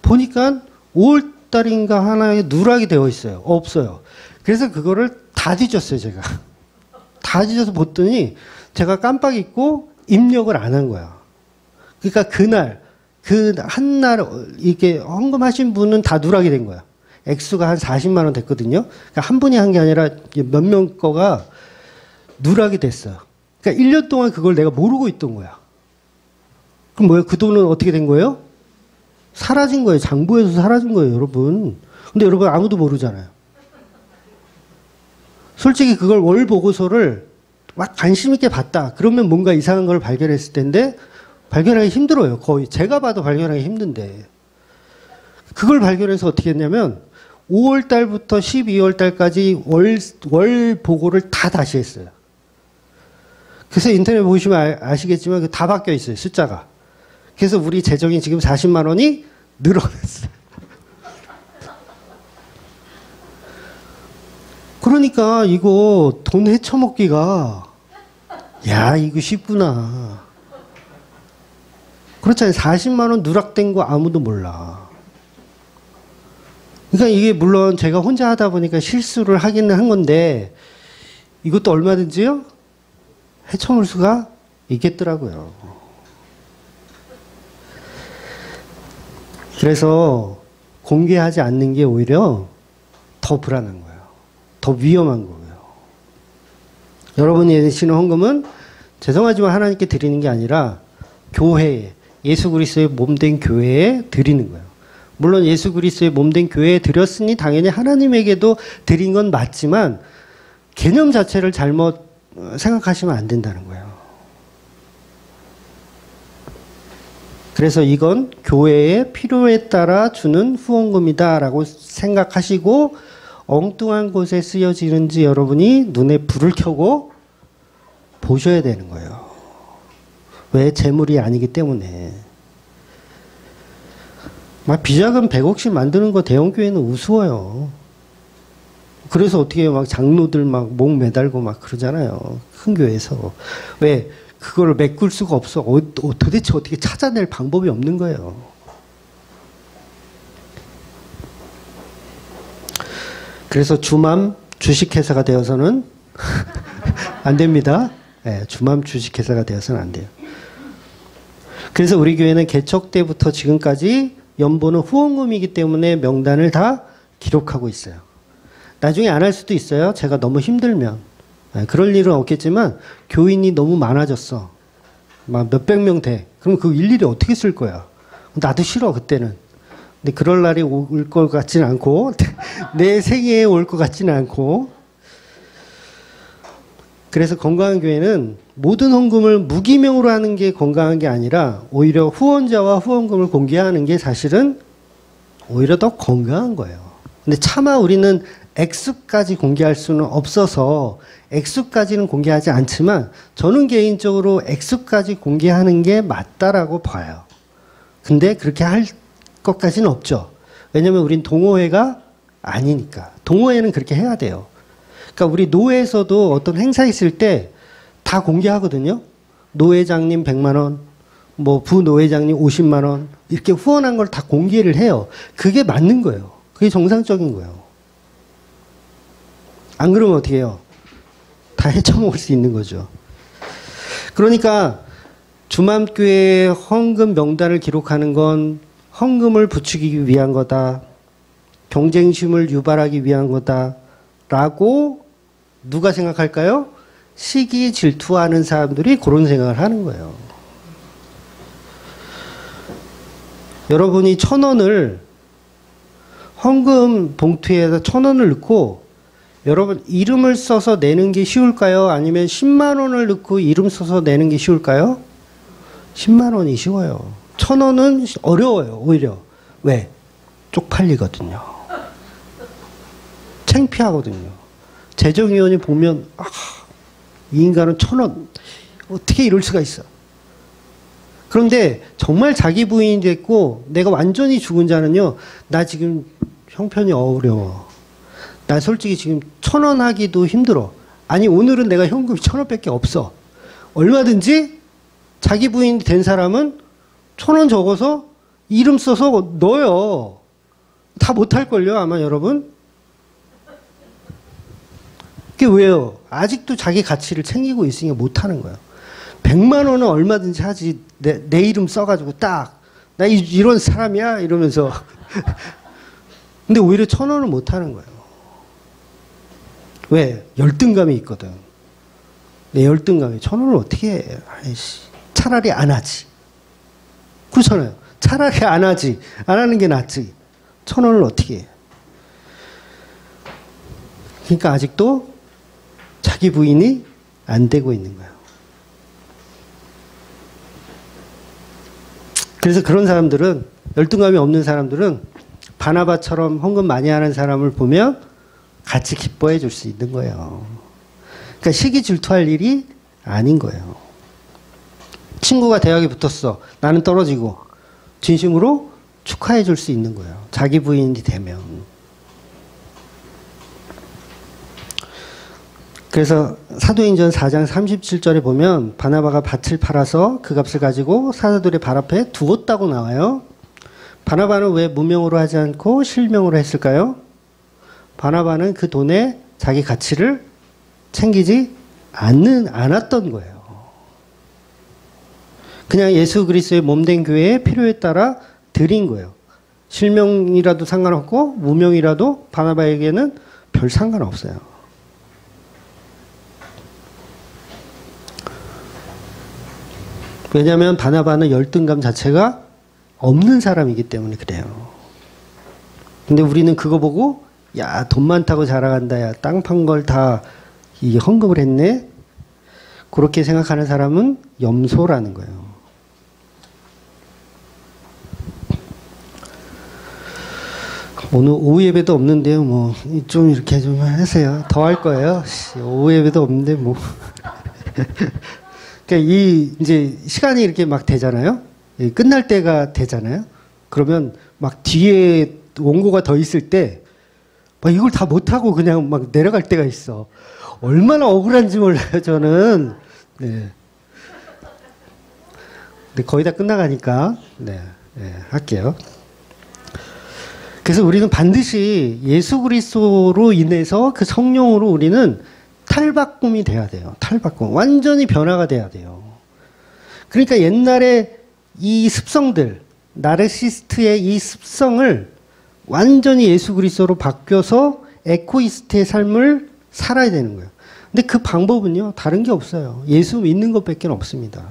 보니까 5월달인가 하나에 누락이 되어 있어요. 없어요. 그래서 그거를 다 뒤졌어요, 제가. 다 뒤져서 봤더니 제가 깜빡 잊고 입력을 안 한 거야. 그러니까 그날, 그 한 날 이렇게 헌금하신 분은 다 누락이 된 거야. 액수가 한 40만 원 됐거든요. 그러니까 한 분이 한 게 아니라 몇 명 거가 누락이 됐어요. 그러니까 1년 동안 그걸 내가 모르고 있던 거야. 그럼 뭐예요? 그 돈은 어떻게 된 거예요? 사라진 거예요. 장부에서 사라진 거예요, 여러분. 근데 여러분 아무도 모르잖아요. 솔직히 그걸 월 보고서를 막 관심 있게 봤다. 그러면 뭔가 이상한 걸 발견했을 텐데 발견하기 힘들어요. 거의 제가 봐도 발견하기 힘든데. 그걸 발견해서 어떻게 했냐면 5월 달부터 12월 달까지 월 보고를 다 다시 했어요. 그래서 인터넷 보시면 아시겠지만 다 바뀌어 있어요, 숫자가. 그래서 우리 재정이 지금 40만 원이 늘어났어요. 그러니까 이거 돈 헤쳐먹기가, 야, 이거 쉽구나. 그렇잖아요. 40만 원 누락된 거 아무도 몰라. 그러니까 이게 물론 제가 혼자 하다 보니까 실수를 하기는 한 건데 이것도 얼마든지요 헤쳐올 수가 있겠더라고요. 그래서 공개하지 않는 게 오히려 더 불안한 거예요. 더 위험한 거예요. 여러분이 내시는 헌금은 죄송하지만 하나님께 드리는 게 아니라 교회에, 예수 그리스도의 몸된 교회에 드리는 거예요. 물론 예수 그리스도의 몸된 교회에 드렸으니 당연히 하나님에게도 드린 건 맞지만 개념 자체를 잘못 생각하시면 안 된다는 거예요. 그래서 이건 교회의 필요에 따라 주는 후원금이다라고 생각하시고 엉뚱한 곳에 쓰여지는지 여러분이 눈에 불을 켜고 보셔야 되는 거예요. 왜? 재물이 아니기 때문에. 막 비자금 100억씩 만드는 거 대형교회는 우스워요. 그래서 어떻게 막 장로들 막 목 매달고 막 그러잖아요. 큰 교회에서. 왜? 그거를 메꿀 수가 없어. 도대체 어떻게 찾아낼 방법이 없는 거예요. 그래서 주맘 주식회사가 되어서는 안 됩니다. 네, 주맘 주식회사가 되어서는 안 돼요. 그래서 우리 교회는 개척 때부터 지금까지 연보는 후원금이기 때문에 명단을 다 기록하고 있어요. 나중에 안 할 수도 있어요. 제가 너무 힘들면. 네, 그럴 일은 없겠지만 교인이 너무 많아졌어. 막 몇백 명 돼. 그럼 그 일일이 어떻게 쓸 거야? 나도 싫어 그때는. 근데 그럴 날이 올 것 같지는 않고 내 생애에 올 것 같지는 않고. 그래서 건강한 교회는 모든 헌금을 무기명으로 하는 게 건강한 게 아니라 오히려 후원자와 후원금을 공개하는 게 사실은 오히려 더 건강한 거예요. 근데 차마 우리는 액수까지 공개할 수는 없어서 액수까지는 공개하지 않지만 저는 개인적으로 액수까지 공개하는 게 맞다라고 봐요. 근데 그렇게 할 것까지는 없죠. 왜냐면 우린 동호회가 아니니까. 동호회는 그렇게 해야 돼요. 그러니까 우리 노회에서도 어떤 행사 있을 때 다 공개하거든요. 노회장님 100만 원, 뭐 부노회장님 50만 원 이렇게 후원한 걸 다 공개를 해요. 그게 맞는 거예요. 그게 정상적인 거예요. 안 그러면 어떻게 해요? 다 헤쳐먹을 수 있는 거죠. 그러니까 주맘교회 헌금 명단을 기록하는 건 헌금을 부추기기 위한 거다. 경쟁심을 유발하기 위한 거다라고 누가 생각할까요? 시기 질투하는 사람들이 그런 생각을 하는 거예요. 여러분이 1,000원을 헌금 봉투에다 1,000원을 넣고 여러분 이름을 써서 내는 게 쉬울까요? 아니면 10만 원을 넣고 이름 써서 내는 게 쉬울까요? 10만 원이 쉬워요. 1,000원은 어려워요. 오히려. 왜? 쪽팔리거든요. 창피하거든요. 재정위원이 보면 이 인간은 1,000원 어떻게 이럴 수가 있어. 그런데 정말 자기 부인이 됐고 내가 완전히 죽은 자는요. 나 지금 형편이 어려워. 나 솔직히 지금 1,000원 하기도 힘들어. 아니 오늘은 내가 현금이 1,000원밖에 없어. 얼마든지 자기 부인이 된 사람은 1,000원 적어서 이름 써서 넣어요. 다 못할걸요 아마 여러분. 그게 왜요? 아직도 자기 가치를 챙기고 있으니까 못하는 거예요. 100만 원은 얼마든지 하지. 내 이름 써가지고 딱 나 이런 사람이야 이러면서. 근데 오히려 1,000원은 못하는 거예요. 왜? 열등감이 있거든. 내 열등감이 1,000원을 어떻게 해? 아이씨, 차라리 안 하지. 그렇잖아요. 차라리 안 하지. 안 하는 게 낫지. 1,000원을 어떻게 해? 그러니까 아직도 자기 부인이 안 되고 있는 거예요. 그래서 그런 사람들은, 열등감이 없는 사람들은 바나바처럼 헌금 많이 하는 사람을 보면 같이 기뻐해 줄 수 있는 거예요. 그러니까 시기 질투할 일이 아닌 거예요. 친구가 대학에 붙었어. 나는 떨어지고. 진심으로 축하해 줄 수 있는 거예요. 자기 부인이 되면. 그래서 사도행전 4장 37절에 보면 바나바가 밭을 팔아서 그 값을 가지고 사도들의 발 앞에 두었다고 나와요. 바나바는 왜 무명으로 하지 않고 실명으로 했을까요? 바나바는 그 돈에 자기 가치를 챙기지 않았던 거예요. 그냥 예수 그리스도의 몸된 교회의 필요에 따라 드린 거예요. 실명이라도 상관없고 무명이라도 바나바에게는 별 상관없어요. 왜냐하면 바나바는 열등감 자체가 없는 사람이기 때문에 그래요. 근데 우리는 그거 보고 야, 돈 많다고 자랑한다. 야, 땅 판 걸 다 이 헌금을 했네. 그렇게 생각하는 사람은 염소라는 거예요. 오늘 오후 예배도 없는데요. 뭐 좀 이렇게 좀 하세요. 더 할 거예요. 오후 예배도 없는데 뭐. 그러니까 이제 시간이 이렇게 막 되잖아요. 끝날 때가 되잖아요. 그러면 막 뒤에 원고가 더 있을 때 막 이걸 다 못하고 그냥 막 내려갈 때가 있어. 얼마나 억울한지 몰라요, 저는. 네. 근데 거의 다 끝나가니까, 네, 할게요. 그래서 우리는 반드시 예수 그리스도로 인해서 그 성령으로 우리는 탈바꿈이 돼야 돼요. 탈바꿈. 완전히 변화가 돼야 돼요. 그러니까 옛날에 이 습성들, 나르시스트의 이 습성을 완전히 예수 그리스도로 바뀌어서 에코이스트의 삶을 살아야 되는 거예요. 근데 그 방법은요, 다른 게 없어요. 예수 믿는 것밖에 없습니다.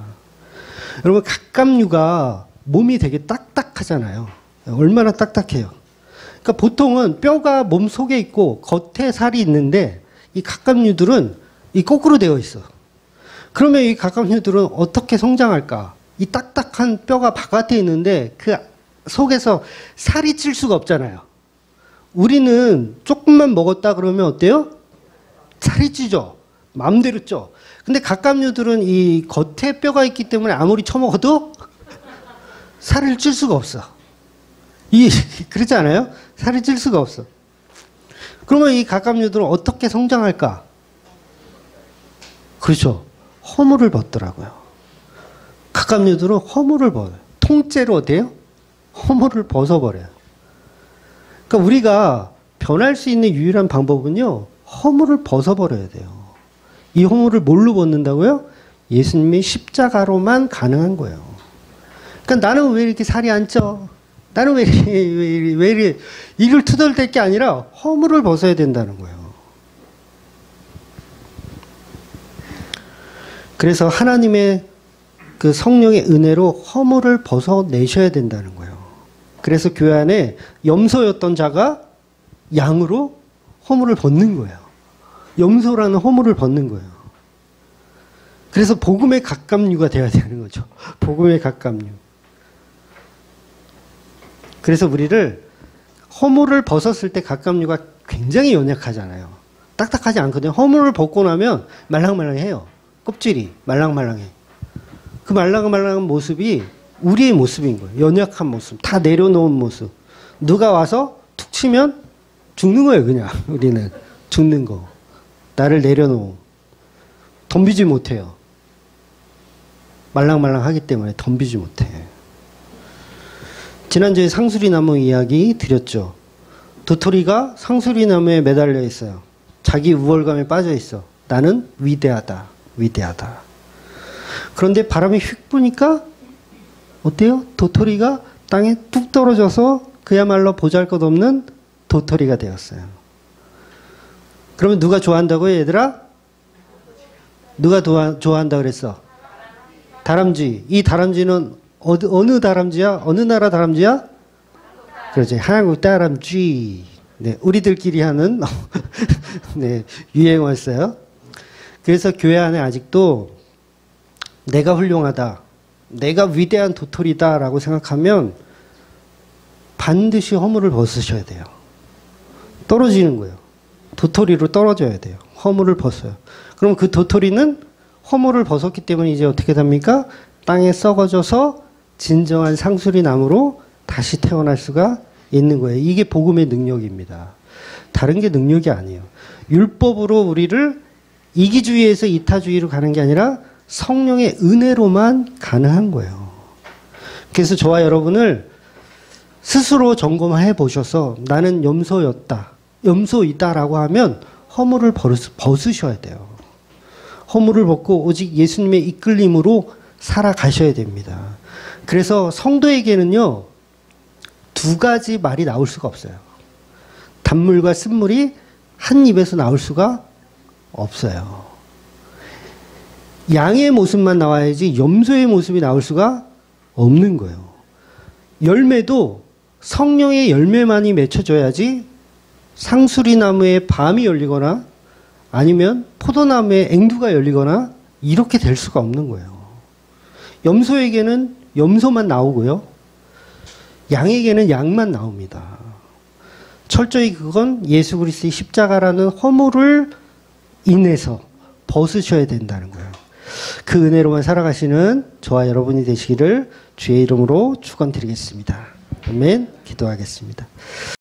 여러분, 갑각류가 몸이 되게 딱딱하잖아요. 얼마나 딱딱해요. 그러니까 보통은 뼈가 몸 속에 있고 겉에 살이 있는데 이 갑각류들은 이 거꾸로 되어 있어. 그러면 이 갑각류들은 어떻게 성장할까? 이 딱딱한 뼈가 바깥에 있는데 그 속에서 살이 찔 수가 없잖아요. 우리는 조금만 먹었다 그러면 어때요? 살이 찌죠. 마음대로 쪄. 근데 갑각류들은 이 겉에 뼈가 있기 때문에 아무리 처먹어도 살을 찔 수가 없어. 그렇지 않아요? 살이 찔 수가 없어. 그러면 이 갑각류들은 어떻게 성장할까? 그렇죠. 허물을 벗더라고요. 갑각류들은 허물을 벗어요. 통째로 어때요? 허물을 벗어버려요. 그러니까 우리가 변할 수 있는 유일한 방법은요, 허물을 벗어버려야 돼요. 이 허물을 뭘로 벗는다고요? 예수님의 십자가로만 가능한 거예요. 그러니까 나는 왜 이렇게 살이 안 쪄? 나는 왜 이렇게 이를 투덜댈 게 아니라 허물을 벗어야 된다는 거예요. 그래서 하나님의 그 성령의 은혜로 허물을 벗어내셔야 된다는 거예요. 그래서 교회 안에 염소였던 자가 양으로 허물을 벗는 거예요. 염소라는 허물을 벗는 거예요. 그래서 복음의 갑각류가 돼야 되는 거죠. 복음의 갑각류. 그래서 우리를 허물을 벗었을 때 갑각류가 굉장히 연약하잖아요. 딱딱하지 않거든요. 허물을 벗고 나면 말랑말랑해요. 껍질이 말랑말랑해. 그 말랑말랑한 모습이 우리의 모습인 거예요. 연약한 모습. 다 내려놓은 모습. 누가 와서 툭 치면 죽는 거예요, 그냥. 우리는. 죽는 거. 나를 내려놓음. 덤비지 못해요. 말랑말랑하기 때문에 덤비지 못해. 지난주에 상수리나무 이야기 드렸죠. 도토리가 상수리나무에 매달려 있어요. 자기 우월감에 빠져 있어. 나는 위대하다. 위대하다. 그런데 바람이 휙 부니까 어때요? 도토리가 땅에 뚝 떨어져서 그야말로 보잘것없는 도토리가 되었어요. 그러면 누가 좋아한다고요, 얘들아? 누가 좋아한다 그랬어? 다람쥐. 이 다람쥐는 어느 다람쥐야? 어느 나라 다람쥐야? 그렇지. 한국 다람쥐. 네, 우리들끼리 하는 네, 유행어였어요. 그래서 교회 안에 아직도 내가 훌륭하다. 내가 위대한 도토리다라고 생각하면 반드시 허물을 벗으셔야 돼요. 떨어지는 거예요. 도토리로 떨어져야 돼요. 허물을 벗어요. 그럼 그 도토리는 허물을 벗었기 때문에 이제 어떻게 됩니까? 땅에 썩어져서 진정한 상수리 나무로 다시 태어날 수가 있는 거예요. 이게 복음의 능력입니다. 다른 게 능력이 아니에요. 율법으로 우리를 이기주의에서 이타주의로 가는 게 아니라 성령의 은혜로만 가능한 거예요. 그래서 저와 여러분을 스스로 점검해 보셔서 나는 염소였다. 염소이다라고 하면 허물을 벗으셔야 돼요. 허물을 벗고 오직 예수님의 이끌림으로 살아가셔야 됩니다. 그래서 성도에게는요, 두 가지 말이 나올 수가 없어요. 단물과 쓴물이 한 입에서 나올 수가 없어요. 양의 모습만 나와야지 염소의 모습이 나올 수가 없는 거예요. 열매도 성령의 열매만이 맺혀져야지 상수리나무에 밤이 열리거나 아니면 포도나무에 앵두가 열리거나 이렇게 될 수가 없는 거예요. 염소에게는 염소만 나오고요. 양에게는 양만 나옵니다. 철저히 그건 예수 그리스도의 십자가라는 허물을 인해서 벗으셔야 된다는 거예요. 그 은혜로만 살아가시는 저와 여러분이 되시기를 주의 이름으로 축원드리겠습니다. 아멘. 기도하겠습니다.